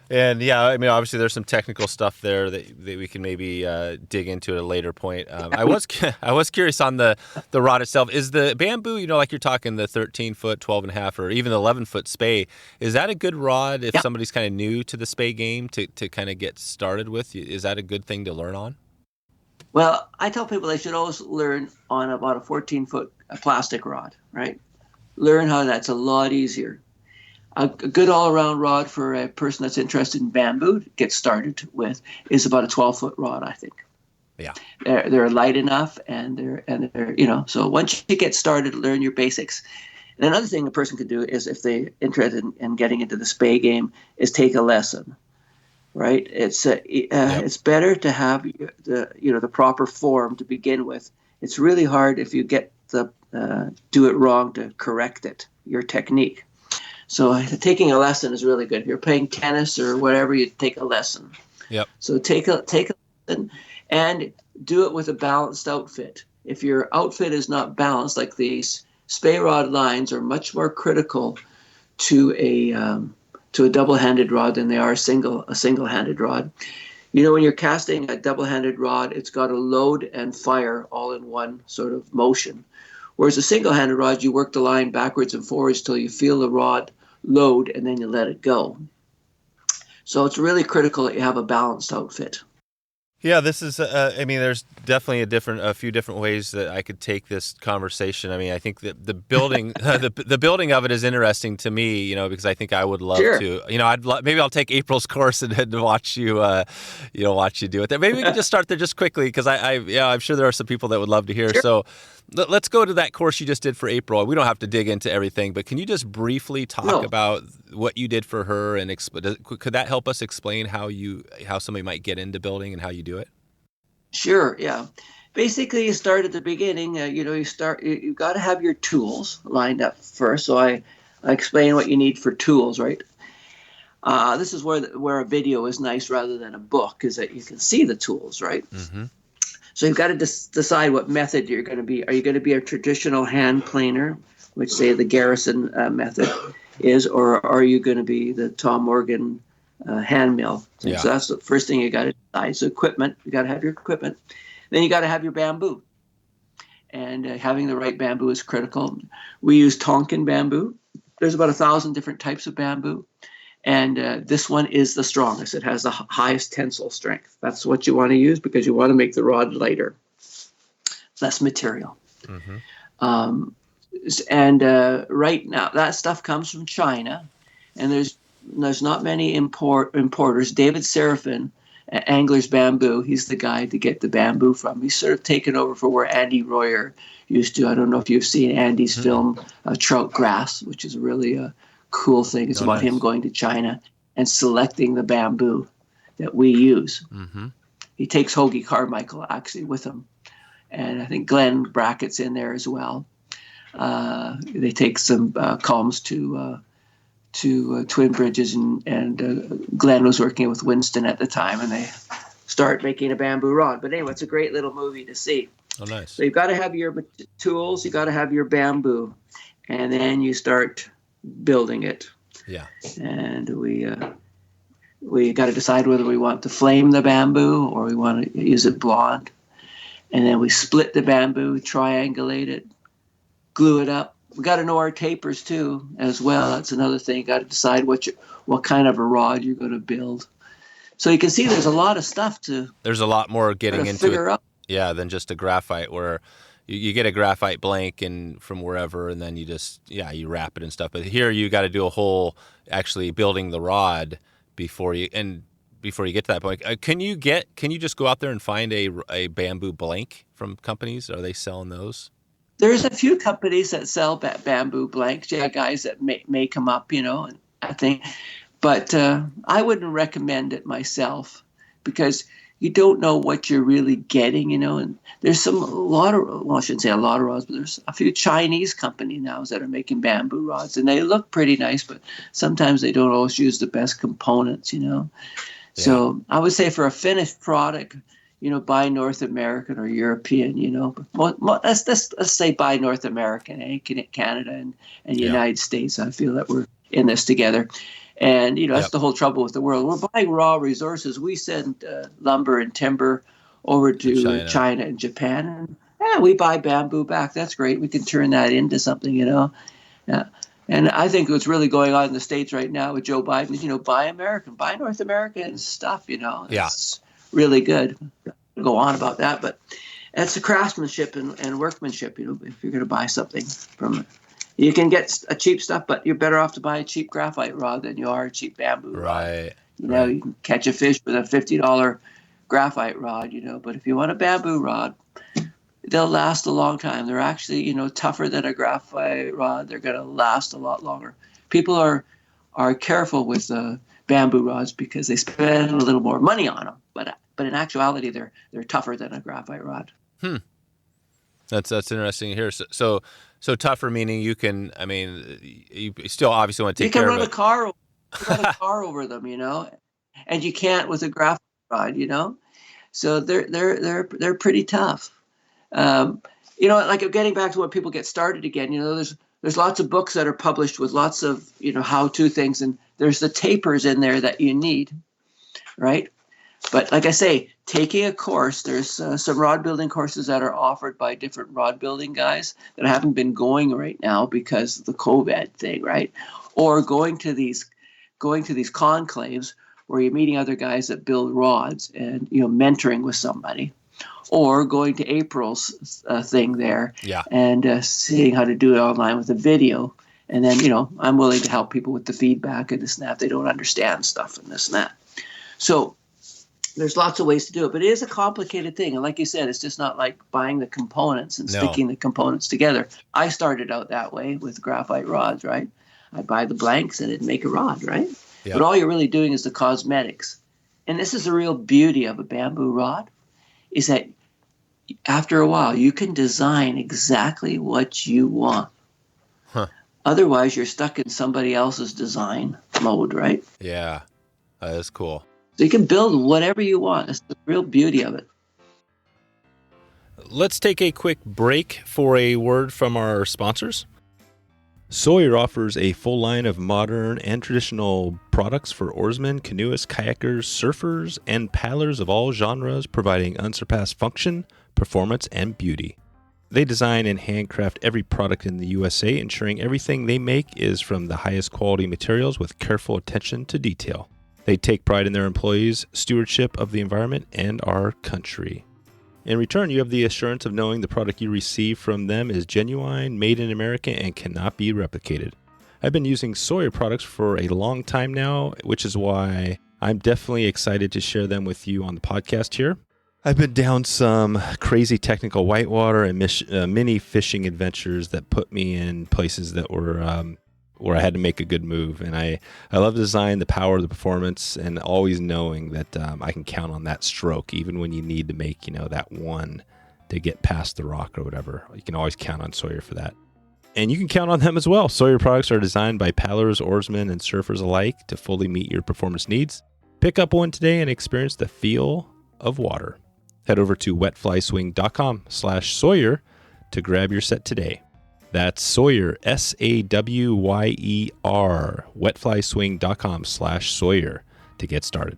And yeah, I mean, obviously there's some technical stuff there that we can maybe dig into at a later point. I was curious on the rod itself. Is the bamboo, you know, like you're talking the 13-foot, 12.5, or even the 11-foot Spey, is that a good rod if somebody's kind of new to the Spey game to kind of get started with? Is that a good thing to learn on? Well, I tell people they should always learn on about a 14-foot plastic rod, right? Learn how that's a lot easier. A good all-around rod for a person that's interested in bamboo to get started with is about a 12-foot rod, I think. Yeah, they're light enough, and they're you know. So once you get started, learn your basics. And another thing a person could do is, if they're interested in getting into the Spey game, is take a lesson. Right? It's better to have the proper form to begin with. It's really hard if you get do it wrong to correct it, your technique. So taking a lesson is really good. If you're playing tennis or whatever, you take a lesson. Yep. So take a lesson and do it with a balanced outfit. If your outfit is not balanced, like these Spey rod lines are much more critical to a double-handed rod than they are a single-handed rod. You know, when you're casting a double-handed rod, it's got a load and fire all in one sort of motion. Whereas a single-handed rod, you work the line backwards and forwards till you feel the rod load, and then you let it go. So it's really critical that you have a balanced outfit. Yeah, this is. I mean, there's definitely a few different ways that I could take this conversation. I mean, I think that the building, the building of it is interesting to me, you know, because I think I would love to. You know, maybe I'll take April's course and watch you, watch you do it. There. Maybe we can just start there just quickly because I'm sure there are some people that would love to hear. Sure. So let's go to that course you just did for April. We don't have to dig into everything, but can you just briefly talk about what you did for her and could that help us explain how somebody might get into building and how you do it? Sure. Yeah. Basically, you start at the beginning. You've got to have your tools lined up first. So I explain what you need for tools, right? This is where a video is nice rather than a book, is that you can see the tools, right? Mm-hmm. So you've got to decide what method you're going to be. Are you going to be a traditional hand planer, which say the Garrison method is, or are you going to be the Tom Morgan hand mill? Yeah. So that's the first thing you got to decide. So equipment, you got to have your equipment. Then you got to have your bamboo. And having the right bamboo is critical. We use Tonkin bamboo. There's about 1,000 different types of bamboo. And this one is the strongest. It has the highest tensile strength. That's what you want to use because you want to make the rod lighter, less material. Mm-hmm. Right now, that stuff comes from China, and there's not many importers. David Serafin at Angler's Bamboo, he's the guy to get the bamboo from. He's sort of taken over for where Andy Royer used to. I don't know if you've seen Andy's film Trout Grass, which is really a cool thing. It's about him going to China and selecting the bamboo that we use. Mm-hmm. He takes Hoagie Carmichael actually with him, and I think Glenn Brackett's in there as well. They take some columns to Twin Bridges, and Glenn was working with Winston at the time, and they start making a bamboo rod. But anyway, it's a great little movie to see. Oh, nice. So you've got to have your tools, you've got to have your bamboo, and then you start building it. Yeah. And we got to decide whether we want to flame the bamboo or we want to use it blonde. And then we split the bamboo, triangulate it, glue it up. We got to know our tapers too, as well. That's another thing. You got to decide what kind of a rod you're going to build. So you can see there's a lot of stuff to. There's a lot more getting into figure it. Out. Yeah, than just a graphite where you get a graphite blank and from wherever, and then you wrap it and stuff. But here you got to do a whole actually building the rod before you get to that point. Can you just go out there and find a bamboo blank from companies? Are they selling those? There's a few companies that sell bamboo blanks. Yeah, guys that make them up, I think. But I wouldn't recommend it myself because you don't know what you're really getting, and there's I shouldn't say a lot of rods, but there's a few Chinese companies now that are making bamboo rods, and they look pretty nice, but sometimes they don't always use the best components, Yeah. So I would say for a finished product, buy North American or European, let's say buy North American, Canada and United States. I feel that we're in this together. And, that's the whole trouble with the world. We're buying raw resources. We send lumber and timber over to China and Japan. And we buy bamboo back. That's great. We can turn that into something, Yeah. And I think what's really going on in the States right now with Joe Biden is, buy American, buy North American stuff, It's really good. Go on about that. But that's the craftsmanship and workmanship, if you're going to buy something from it. You can get a cheap stuff, but you're better off to buy a cheap graphite rod than you are a cheap bamboo rod. Right. You can catch a fish with a $50 graphite rod, But if you want a bamboo rod, they'll last a long time. They're actually, tougher than a graphite rod. They're going to last a lot longer. People are careful with bamboo rods because they spend a little more money on them. But in actuality, they're tougher than a graphite rod. That's interesting to hear. So tougher meaning you can. I mean, you still obviously want to take care of it. You can run a car over them, and you can't with a graphite rod, So they're pretty tough. Like getting back to when people get started again. There's lots of books that are published with lots of how-to things, and there's the tapers in there that you need, right? But like I say, taking a course, there's some rod building courses that are offered by different rod building guys that haven't been going right now because of the COVID thing, right? Or going to these conclaves where you're meeting other guys that build rods and, mentoring with somebody. Or going to April's thing there and seeing how to do it online with a video. And then, I'm willing to help people with the feedback and this and that if they don't understand stuff and this and that. So there's lots of ways to do it, but it is a complicated thing. And like you said, it's just not like buying the components and sticking the components together. I started out that way with graphite rods, right? I'd buy the blanks and it'd make a rod, right? Yep. But all you're really doing is the cosmetics. And this is the real beauty of a bamboo rod, is that after a while, you can design exactly what you want. Huh. Otherwise, you're stuck in somebody else's design mode, right? Yeah, that is cool. So you can build whatever you want. It's the real beauty of it. Let's take a quick break for a word from our sponsors. Sawyer offers a full line of modern and traditional products for oarsmen, canoeists, kayakers, surfers, and paddlers of all genres, providing unsurpassed function, performance, and beauty. They design and handcraft every product in the USA, ensuring everything they make is from the highest quality materials with careful attention to detail. They take pride in their employees' stewardship of the environment and our country. In return, you have the assurance of knowing the product you receive from them is genuine, made in America, and cannot be replicated. I've been using Sawyer products for a long time now, which is why I'm definitely excited to share them with you on the podcast here. I've been down some crazy technical whitewater and mini fishing adventures that put me in places that were where I had to make a good move. And I love the design, the power, the performance, and always knowing that I can count on that stroke, even when you need to make, that one to get past the rock or whatever. You can always count on Sawyer for that. And you can count on them as well. Sawyer products are designed by paddlers, oarsmen, and surfers alike to fully meet your performance needs. Pick up one today and experience the feel of water. Head over to wetflyswing.com/Sawyer to grab your set today. That's Sawyer, SAWYER, wetflyswing.com/Sawyer to get started.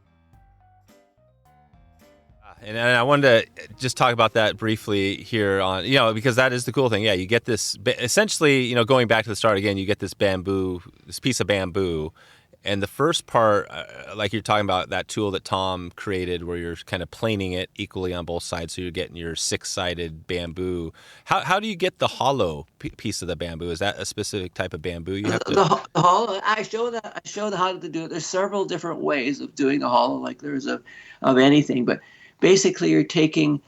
And I wanted to just talk about that briefly here on, because that is the cool thing. Yeah, you get this, essentially, going back to the start again, you get this piece of bamboo. And the first part, like you're talking about that tool that Tom created where you're kind of planing it equally on both sides, so you're getting your six-sided bamboo. How do you get the hollow piece of the bamboo? Is that a specific type of bamboo you have to? The hollow, I show how to do it. There's several different ways of doing a hollow, like there's of anything. But basically you're going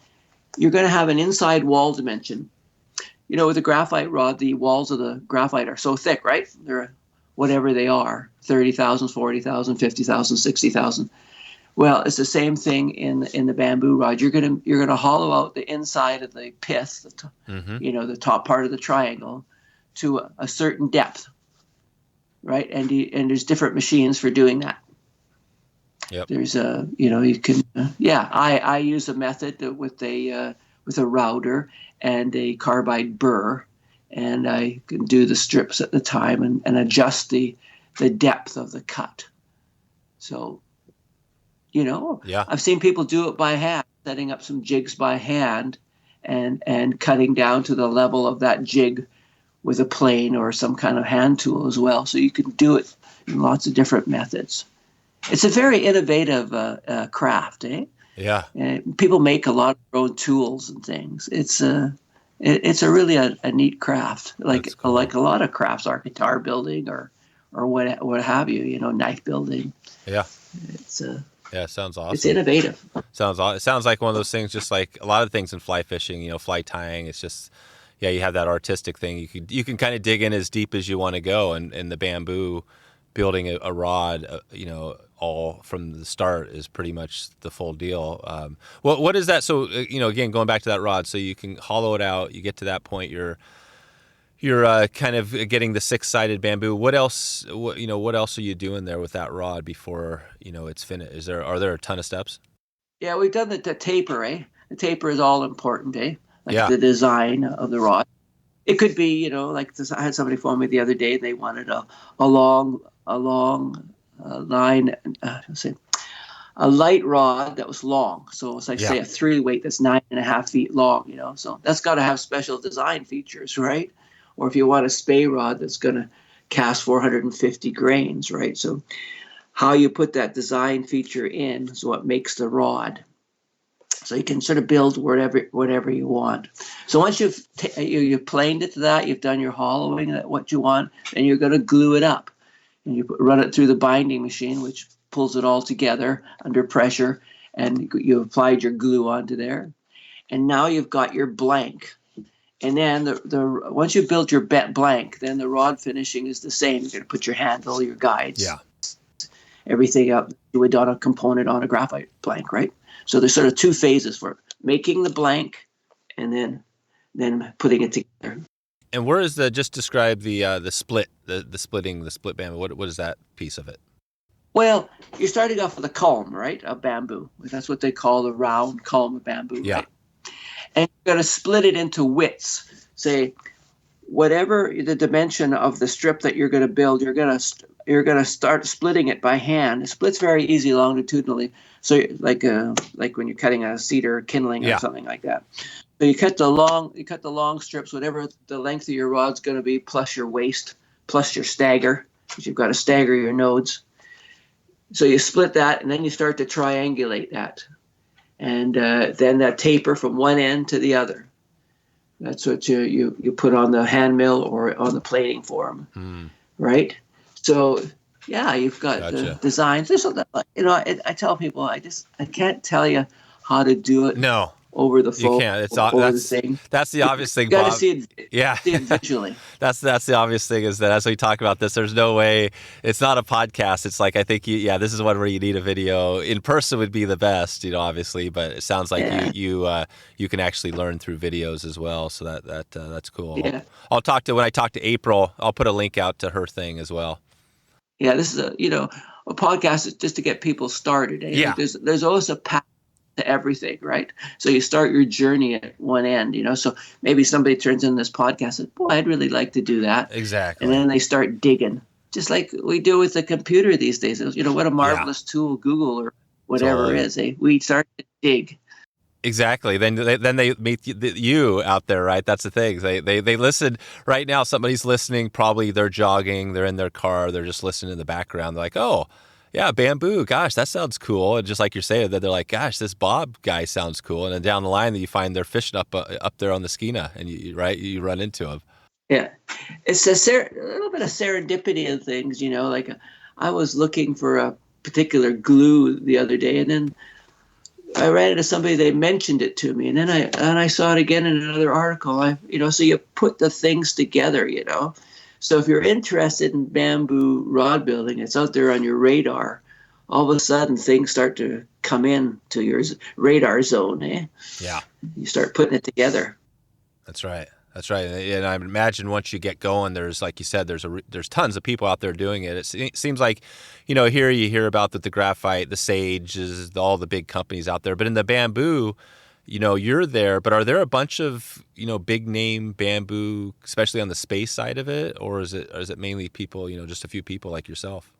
to have an inside wall dimension. With a graphite rod, the walls of the graphite are so thick, right? They're whatever they are, 30,000, 40,000, 50,000, 60,000. Well, it's the same thing in the bamboo rod. You're gonna hollow out the inside of the pith, the top part of the triangle, to a certain depth, right? And there's different machines for doing that. Yep. There's you can I use a method with a router and a carbide burr. And I can do the strips at the time and adjust the depth of the cut. So, I've seen people do it by hand, setting up some jigs by hand and cutting down to the level of that jig with a plane or some kind of hand tool as well. So you can do it in lots of different methods. It's a very innovative craft, eh? Yeah. And people make a lot of their own tools and things. It's a really a neat craft, like a lot of crafts are, guitar building or what have you, knife building. Yeah. It sounds awesome. It's innovative. It sounds like one of those things, just like a lot of things in fly fishing, fly tying. It's just, you have that artistic thing. You can kind of dig in as deep as you want to go, and the bamboo building a rod, all from the start is pretty much the full deal. What is that? So, again, going back to that rod, so you can hollow it out. You get to that point, you're kind of getting the six-sided bamboo. What else? What else are you doing there with that rod before it's finished? Are there a ton of steps? Yeah, we've done the taper. The taper is all important. The design of the rod. It could be like this. I had somebody phone me the other day. They wanted a long line, a light rod that was long. So it's like, Yeah. say, a 3-weight that's 9.5 feet long, you know. So that's got to have special design features, right? Or if you want a Spey rod that's going to cast 450 grains, right? So how you put that design feature in is what makes the rod. So you can sort of build whatever you want. So once you've planed it to that, you've done your hollowing, what you want, then you're going to glue it up. And you run it through the binding machine, which pulls it all together under pressure, and you applied your glue onto there. And now you've got your blank. And then once you've built your blank, then the rod finishing is the same. You're going to put your handle, your guides, everything up. You would on a component on a graphite blank, right? So there's sort of 2 phases for making the blank and then putting it together. And where is just describe the split, the split bamboo? What is that piece of it? Well, you're starting off with a culm, right? A bamboo. That's what they call the round culm of bamboo. Yeah. Right? And you're going to split it into widths. Say, whatever the dimension of the strip that you're going to build, you're going to start splitting it by hand. It splits very easy longitudinally. So like when you're cutting a cedar kindling or something like that. So you cut the long strips, whatever the length of your rod's going to be, plus your waist, plus your stagger, because you've got to stagger your nodes. So you split that, and then you start to triangulate that, and then that taper from one end to the other. That's what you put on the hand mill or on the plating form, right? So yeah, you've got the designs. There's I tell people I can't tell you how to do it. No. Over the phone, you can't. That's the obvious thing, Bob. You got to see it visually. That's the obvious thing is that as we talk about this, there's no way. It's not a podcast. It's like I think this is one where you need a video. In person would be the best, obviously. But it sounds like you can actually learn through videos as well. So that's cool. Yeah. When I talk to April, I'll put a link out to her thing as well. Yeah, this is a podcast is just to get people started. Eh? Yeah. There's always a path to everything, right? So you start your journey at one end, so maybe somebody turns in this podcast and says, boy, I'd really like to do that. Exactly. And then they start digging, just like we do with the computer these days. What a marvelous tool Google or whatever is. We start to dig. Exactly. Then they meet you out there, right? That's the thing. They listen right now. Somebody's listening. Probably they're jogging. They're in their car. They're just listening in the background. They're like, oh, yeah, bamboo. Gosh, that sounds cool. And just like you're saying, that they're like, gosh, this Bob guy sounds cool. And then down the line, you find they're fishing up there on the Skeena, and you run into them. Yeah, it's a little bit of serendipity in things. Like I was looking for a particular glue the other day, and then I ran into somebody. They mentioned it to me, and then I saw it again in another article. So you put the things together. So if you're interested in bamboo rod building, it's out there on your radar. All of a sudden, things start to come in to your radar zone. Yeah. You start putting it together. That's right. And I imagine once you get going, there's, like you said, there's tons of people out there doing it. It seems like, here you hear about the graphite, the sage, all the big companies out there. But in the bamboo, you're there, but are there a bunch of, big name bamboo, especially on the space side of it? Or is it mainly people, just a few people like yourself?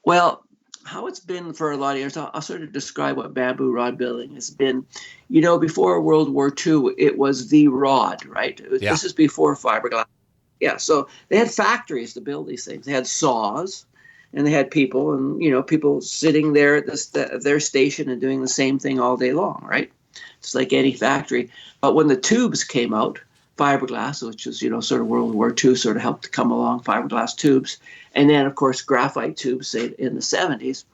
Well, how it's been for a lot of years, I'll sort of describe what bamboo rod building has been. Before World War II, it was the rod, right? This is before fiberglass. Yeah, so they had factories to build these things. They had saws, and they had people, and, people sitting there at their station and doing the same thing all day long, right? It's like any factory. But when the tubes came out, fiberglass, which was, sort of World War II, sort of helped to come along, fiberglass tubes. And then, of course, graphite tubes, say, in the 70s,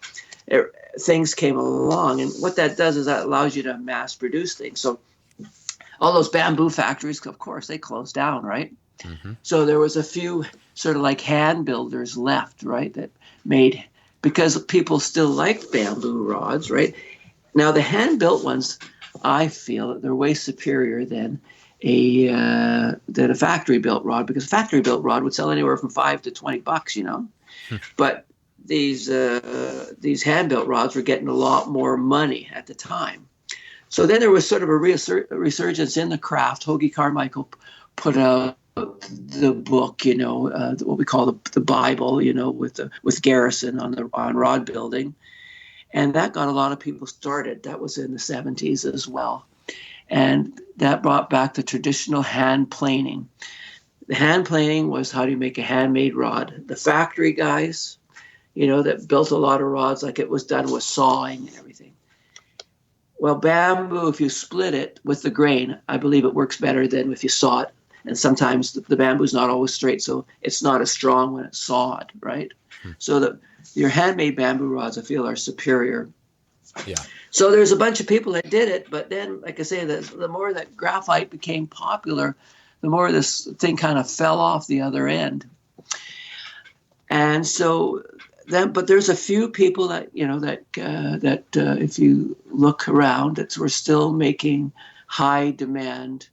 things came along. And what that does is that allows you to mass produce things. So all those bamboo factories, of course, they closed down, right? Mm-hmm. So there was a few sort of like hand builders left, right, that made, because people still like bamboo rods, right? Now, the hand-built ones, I feel that they're way superior than a factory-built rod, because a factory-built rod would sell anywhere from $5 to $20, But these hand-built rods were getting a lot more money at the time. So then there was sort of a resurgence in the craft. Hoagie Carmichael put out the book, what we call the Bible, with Garrison on rod building. And that got a lot of people started. That was in the 70s as well. And that brought back the traditional hand planing. The hand planing was how do you make a handmade rod. The factory guys, that built a lot of rods, like it was done with sawing and everything. Well, bamboo, if you split it with the grain, I believe it works better than if you saw it. And sometimes the bamboo's not always straight, so it's not as strong when it's sawed, right? So your handmade bamboo rods, I feel, are superior. Yeah. So there's a bunch of people that did it, but then, like I say, the more that graphite became popular, the more this thing kind of fell off the other end. And so then, but there's a few people that if you look around, that were still making high demand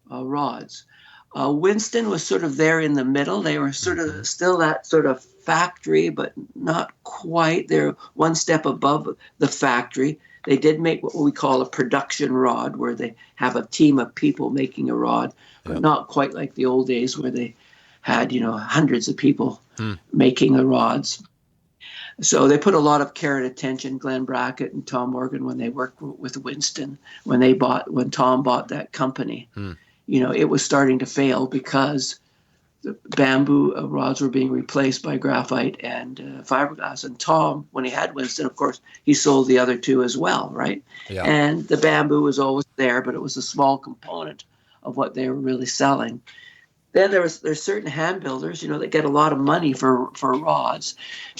rods. Winston was sort of there in the middle. They were sort of still that sort of factory, but not quite. They're one step above the factory. They did make what we call a production rod, where they have a team of people making a rod, but not quite like the old days where they had, hundreds of people making the rods. So they put a lot of care and attention, Glenn Brackett and Tom Morgan, when they worked with Winston, when Tom bought that company. It was starting to fail because the bamboo rods were being replaced by graphite and fiberglass. And Tom, when he had Winston, of course, he sold the other two as well, right? Yeah. And the bamboo was always there, but it was a small component of what they were really selling. Then there's certain hand builders, that get a lot of money for rods.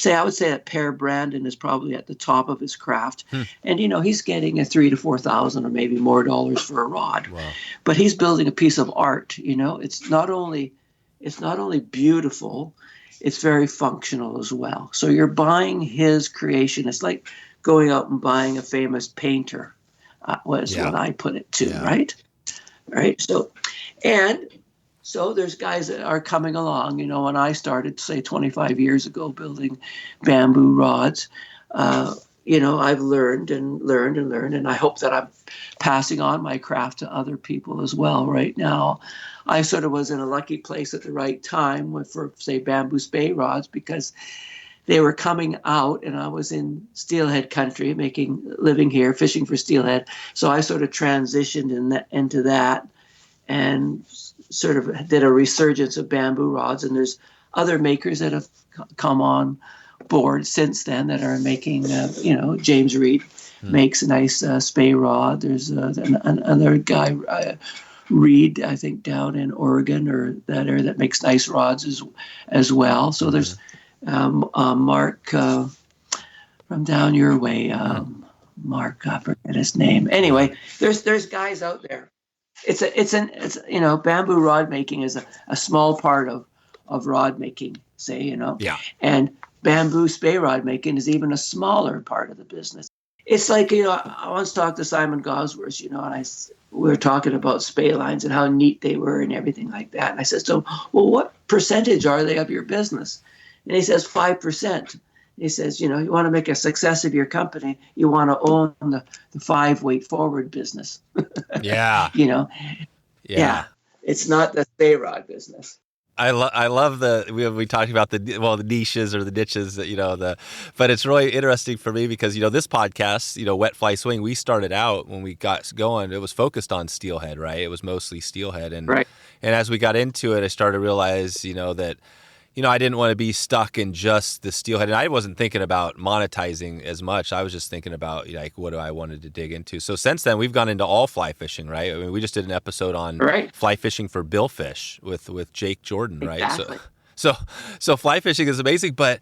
I would say that Per Brandon is probably at the top of his craft. And, he's getting a $3,000 to $4,000 or maybe more dollars for a rod. Wow. But he's building a piece of art, It's not only beautiful, it's very functional as well. So you're buying his creation. It's like going out and buying a famous painter, was what I put it to, right? Right. So there's guys that are coming along. When I started, say, 25 years ago building bamboo rods, I've learned, and I hope that I'm passing on my craft to other people as well. Right now, I sort of was in a lucky place at the right time for, say, bamboo Spay rods, because they were coming out, and I was in steelhead country, living here, fishing for steelhead. So I sort of transitioned into that, and sort of did a resurgence of bamboo rods. And there's other makers that have come on board since then that are making, James Reed makes a nice Spay rod. There's another guy, Reed, I think, down in Oregon or that area, that makes nice rods as well. So there's Mark from down your way, Mark, I forget his name. Anyway, there's guys out there. It's bamboo rod making is a small part of rod making, say, and bamboo Spay rod making is even a smaller part of the business. It's like, I once talked to Simon Gawesworth, and we were talking about Spay lines and how neat they were and everything like that. And I said to him, well, what percentage are they of your business? And he says 5%. He says, you want to make a success of your company, you want to own the 5-weight forward business. Yeah. Yeah. It's not the Spay rod business. I love we talked about the niches or the niches, but it's really interesting for me because, this podcast, Wet Fly Swing, we started out when we got going, it was focused on steelhead, right? It was mostly steelhead. And, right. And as we got into it, I started to realize, that, I didn't want to be stuck in just the steelhead. And I wasn't thinking about monetizing as much. I was just thinking about, what I wanted to dig into. So since then, we've gone into all fly fishing, right? I mean, we just did an episode on fly fishing for billfish with Jake Jordan, right? Exactly. So fly fishing is amazing, but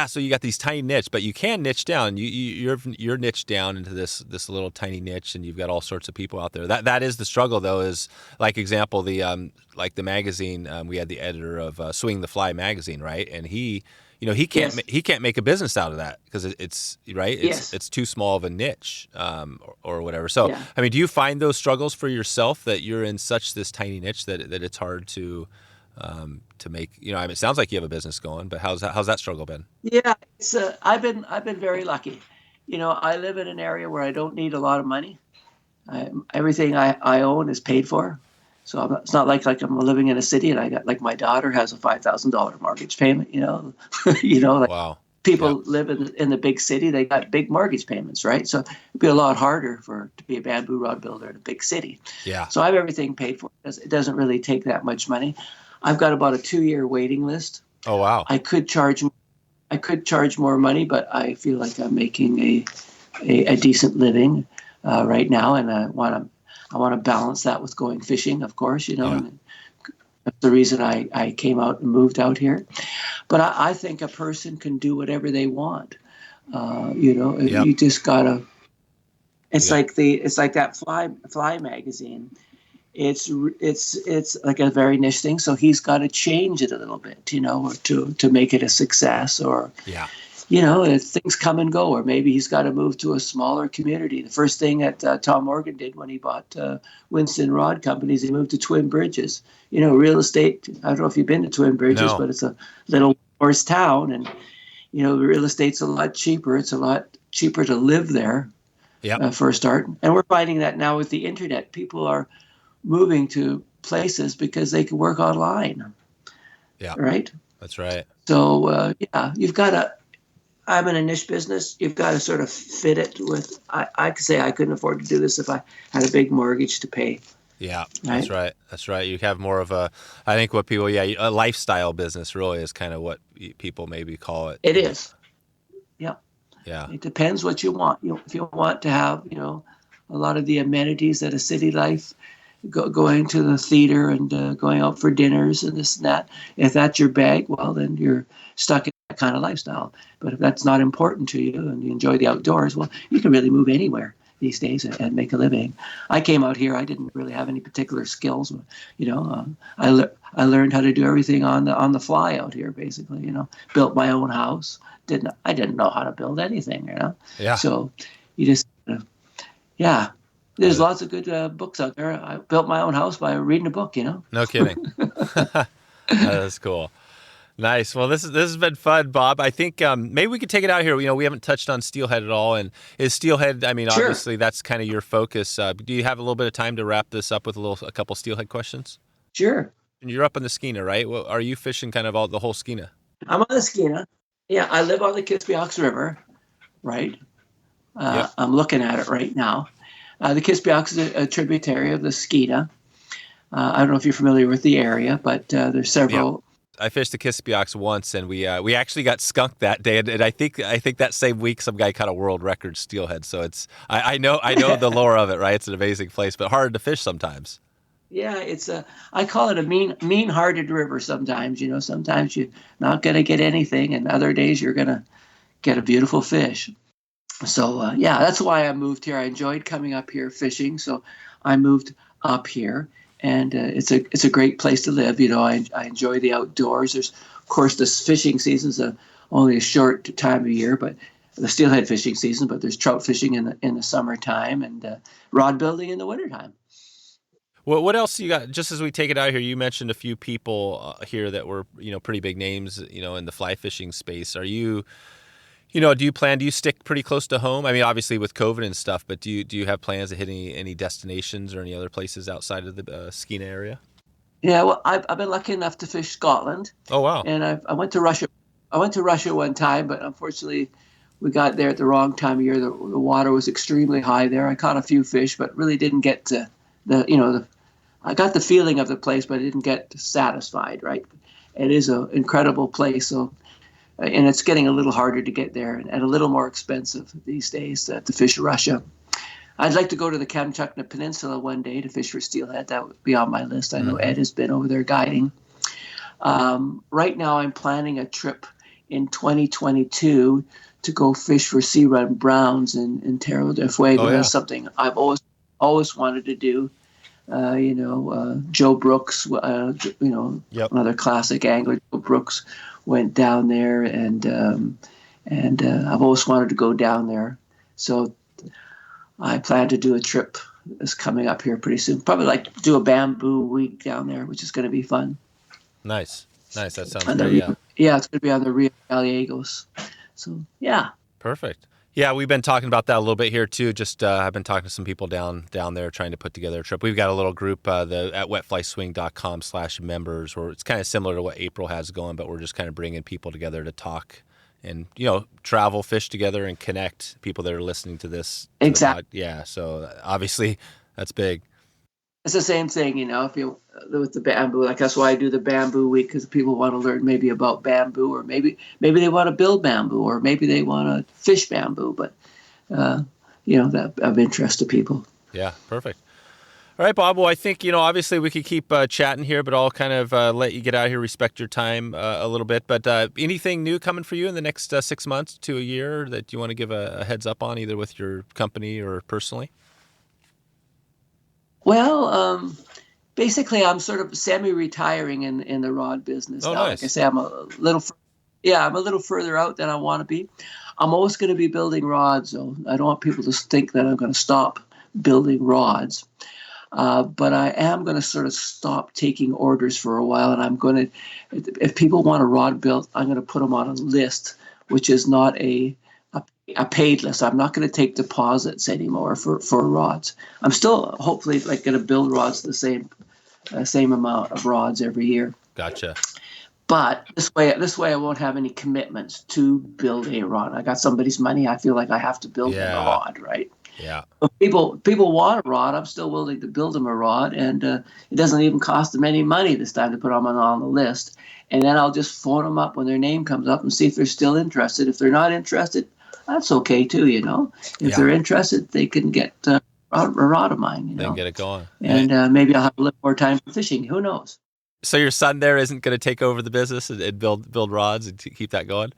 so you got these tiny niche, but you can niche down. You're niched down into this little tiny niche, and you've got all sorts of people out there. That is the struggle, though. Is like example the magazine. We had the editor of Swing the Fly magazine, right? And he can't make a business out of that because it's right. It's too small of a niche, or whatever. So I mean, do you find those struggles for yourself that you're in such this tiny niche that it's hard to make, it sounds like you have a business going, but how's that struggle been? Yeah, it's I've been very lucky. I live in an area where I don't need a lot of money. Everything I own is paid for. So it's not like I'm living in a city and I got, like, my daughter has a $5,000 mortgage payment, Wow. people live in the big city. They got big mortgage payments, right? So it'd be a lot harder to be a bamboo rod builder in a big city. Yeah. So I have everything paid for. It doesn't really take that much money. I've got about a 2-year waiting list. Oh, wow. I could charge more money, but I feel like I'm making a decent living right now, and I want to balance that with going fishing, of course, and that's the reason I came out and moved out here. But I think a person can do whatever they want. You just gotta. It's like that fly magazine. It's like a very niche thing. So he's got to change it a little bit, or to make it a success, or if things come and go, or maybe he's got to move to a smaller community. The first thing that Tom Morgan did when he bought Winston Rod Companies, he moved to Twin Bridges. Real estate. I don't know if you've been to Twin Bridges, but it's a little horse town, and real estate's a lot cheaper. It's a lot cheaper to live there for a start. And we're finding that now with the internet, people are moving to places because they can work online. Yeah. Right. That's right. So you've got to. I'm in a niche business. You've got to sort of fit it with. I could say I couldn't afford to do this if I had a big mortgage to pay. Yeah, that's right. That's right. You have more of a lifestyle business really is kind of what people maybe call it. It is. Yeah. Yeah. It depends what you want. If you want to have, a lot of the amenities that a city life, going to the theater and going out for dinners and this and that, if that's your bag, well, then you're stuck in that kind of lifestyle. But if that's not important to you and you enjoy the outdoors, well, you can really move anywhere these days and make a living. I came out here. I didn't really have any particular skills. I learned how to do everything on the fly out here. Basically, built my own house. I didn't know how to build anything. Yeah. So you just There's lots of good books out there. I built my own house by reading a book. No kidding. That's cool. Nice. Well, this has been fun, Bob. I think maybe we could take it out here. We haven't touched on steelhead at all. And is steelhead, Sure. Obviously that's kind of your focus. Do you have a little bit of time to wrap this up with a couple steelhead questions? Sure. And you're up on the Skeena, right? Well, are you fishing kind of the whole Skeena? I'm on the Skeena. Yeah, I live on the Kispiox River, right? I'm looking at it right now. The Kispiox is a tributary of the Skeena. I don't know if you're familiar with the area, but there's several. Yeah. I fished the Kispiox once, and we actually got skunked that day. And I think that same week some guy caught a world record steelhead. So I know the lore of it, right? It's an amazing place, but hard to fish sometimes. Yeah, I call it a mean-hearted river sometimes. Sometimes you're not going to get anything, and other days you're going to get a beautiful fish. So, that's why I moved here. I enjoyed coming up here fishing, so I moved up here. And it's a great place to live. I enjoy the outdoors. There's, of course, this fishing season's only a short time of year, but the steelhead fishing season. But there's trout fishing in the summertime and rod building in the wintertime. Well, what else you got? Just as we take it out here, you mentioned a few people here that were pretty big names in the fly fishing space. Are you? Do you stick pretty close to home? I mean, obviously with COVID and stuff, but do you have plans to hit any destinations or any other places outside of the Skeena area? Yeah, well, I've been lucky enough to fish Scotland. Oh, wow. And I went to Russia. I went to Russia one time, but unfortunately we got there at the wrong time of year. The water was extremely high there. I caught a few fish, but really didn't get to I got the feeling of the place, but I didn't get satisfied, right? It is an incredible place, so. And it's getting a little harder to get there and a little more expensive these days to fish Russia. I'd like to go to the Kamchatka Peninsula one day to fish for steelhead. That would be on my list. I know Ed has been over there guiding. Right now I'm planning a trip in 2022 to go fish for sea run browns in Terra del Fuego. That's something I've always wanted to do. Joe Brooks, another classic angler, Joe Brooks, went down there, and I've always wanted to go down there. So I plan to do a trip that's coming up here pretty soon. Probably like do a bamboo week down there, which is going to be fun. Nice. That sounds great. Yeah, it's going to be on the Rio Gallegos. So, yeah. Perfect. Yeah, we've been talking about that a little bit here too. Just I've been talking to some people down there trying to put together a trip. We've got a little group at wetflyswing.com/members where it's kind of similar to what April has going, but we're just kind of bringing people together to talk and travel, fish together, and connect people that are listening to this. Exactly. Yeah. So obviously that's big. It's the same thing, if you with the bamboo. Like that's why I do the bamboo week, because people want to learn maybe about bamboo, or maybe they want to build bamboo, or maybe they want to fish bamboo. But that of interest to people. Yeah, perfect. All right, Bob. Well, I think obviously we could keep chatting here, but I'll kind of let you get out of here, respect your time a little bit. But anything new coming for you in the next 6 months to a year that you want to give a heads up on, either with your company or personally? Well, basically, I'm sort of semi-retiring in the rod business now. Nice. Like I say, I'm a little further out than I want to be. I'm always going to be building rods, though. I don't want people to think that I'm going to stop building rods. But I am going to sort of stop taking orders for a while, and I'm going to, if people want a rod built, I'm going to put them on a list, which is not a paid list. I'm not going to take deposits anymore for rods. I'm still hopefully going to build rods the same amount of rods every year. Gotcha. But this way I won't have any commitments to build a rod. I got somebody's money. I feel like I have to build them a rod, right? Yeah. If people want a rod, I'm still willing to build them a rod, and it doesn't even cost them any money this time to put them on the list. And then I'll just phone them up when their name comes up and see if they're still interested. If they're not interested, that's okay too, If they're interested, they can get a rod of mine, Then get it going. And maybe I'll have a little more time for fishing. Who knows? So your son there isn't going to take over the business and build rods and keep that going?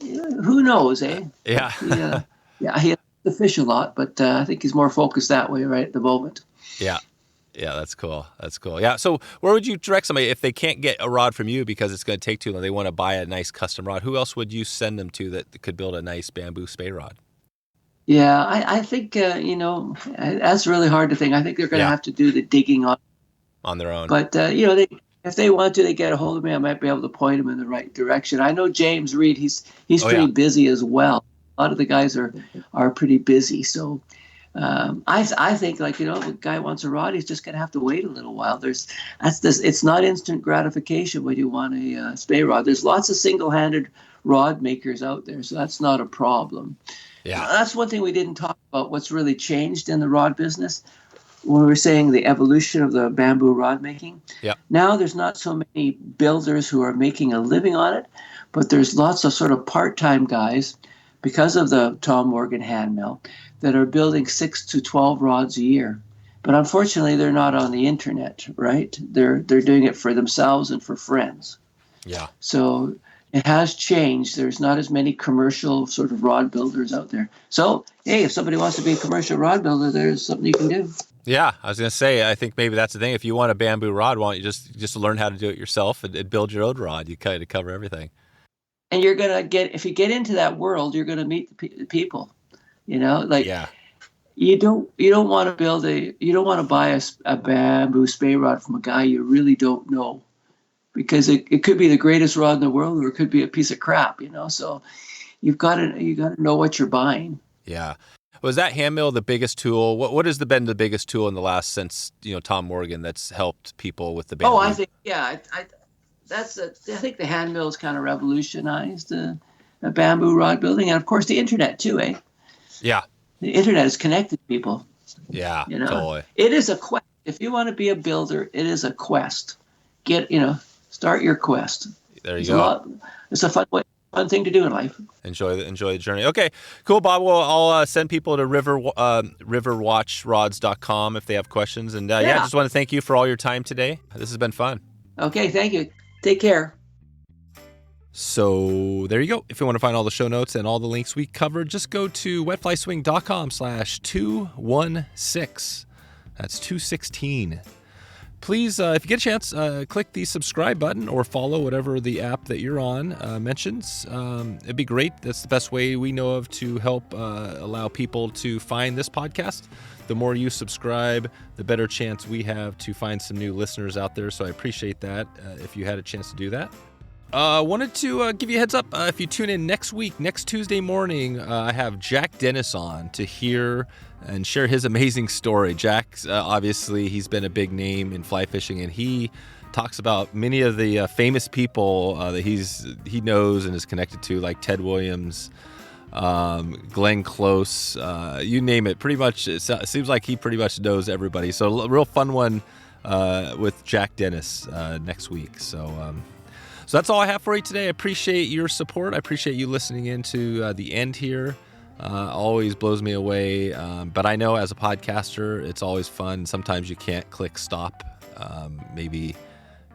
Who knows, eh? Yeah. He has to fish a lot, but I think he's more focused that way right at the moment. Yeah. Yeah, that's cool. Yeah. So where would you direct somebody if they can't get a rod from you because it's going to take too long? They want to buy a nice custom rod. Who else would you send them to that could build a nice bamboo Spay rod? Yeah, I think, that's really hard to think. I think they're going to have to do the digging on their own. But, if they want to, they get a hold of me. I might be able to point them in the right direction. I know James Reed, he's pretty busy as well. A lot of the guys are pretty busy. So I think, if a guy wants a rod, he's just going to have to wait a little while. It's not instant gratification when you want a Spay rod. There's lots of single-handed rod makers out there, so that's not a problem. Yeah. That's one thing we didn't talk about, what's really changed in the rod business. When we were saying the evolution of the bamboo rod making, now there's not so many builders who are making a living on it, but there's lots of sort of part-time guys, because of the Tom Morgan hand mill, that are building 6 to 12 rods a year. But unfortunately, they're not on the internet, right? They're doing it for themselves and for friends. Yeah. So it has changed. There's not as many commercial sort of rod builders out there. So, hey, if somebody wants to be a commercial rod builder, there's something you can do. Yeah, I was going to say, I think maybe that's the thing. If you want a bamboo rod, why don't you just learn how to do it yourself and build your own rod? You kind of cover everything. And you're going to if you get into that world, you're going to meet the people, you don't want to buy a bamboo Spay rod from a guy you really don't know, because it could be the greatest rod in the world, or it could be a piece of crap, so you got to know what you're buying. Yeah. Was that hand mill the biggest tool? What has been the biggest tool in the last since Tom Morgan that's helped people with the bamboo? Oh, I think I think the hand mill has kind of revolutionized the bamboo rod building, and of course the internet too, eh? Yeah. The internet has connected people. Yeah, totally. It is a quest. If you want to be a builder, it is a quest. Start your quest. There you go. It's a fun thing to do in life. Enjoy the journey. Okay, cool, Bob. Well, I'll send people to riverwatchrods.com if they have questions. And just want to thank you for all your time today. This has been fun. Okay, thank you. Take care. So there you go. If you want to find all the show notes and all the links we covered, just go to wetflyswing.com/216. That's 216. Please, if you get a chance, click the subscribe button or follow whatever the app that you're on mentions. It'd be great. That's the best way we know of to help allow people to find this podcast. The more you subscribe, the better chance we have to find some new listeners out there. So I appreciate that if you had a chance to do that. Wanted to give you a heads up. If you tune in next week, next Tuesday morning, I have Jack Dennis on to hear and share his amazing story. Jack, obviously, he's been a big name in fly fishing, and he talks about many of the famous people that he knows and is connected to, like Ted Williams, Glenn Close, you name it. Pretty much, it seems like he pretty much knows everybody. So a real fun one with Jack Dennis next week. So that's all I have for you today. I appreciate your support. I appreciate you listening into the end here. Always blows me away. But I know as a podcaster, it's always fun. Sometimes you can't click stop. Maybe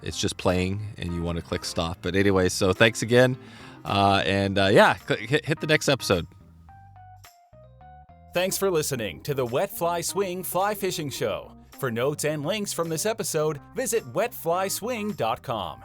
it's just playing and you want to click stop. But anyway, so thanks again. Hit the next episode. Thanks for listening to the Wet Fly Swing Fly Fishing Show. For notes and links from this episode, visit wetflyswing.com.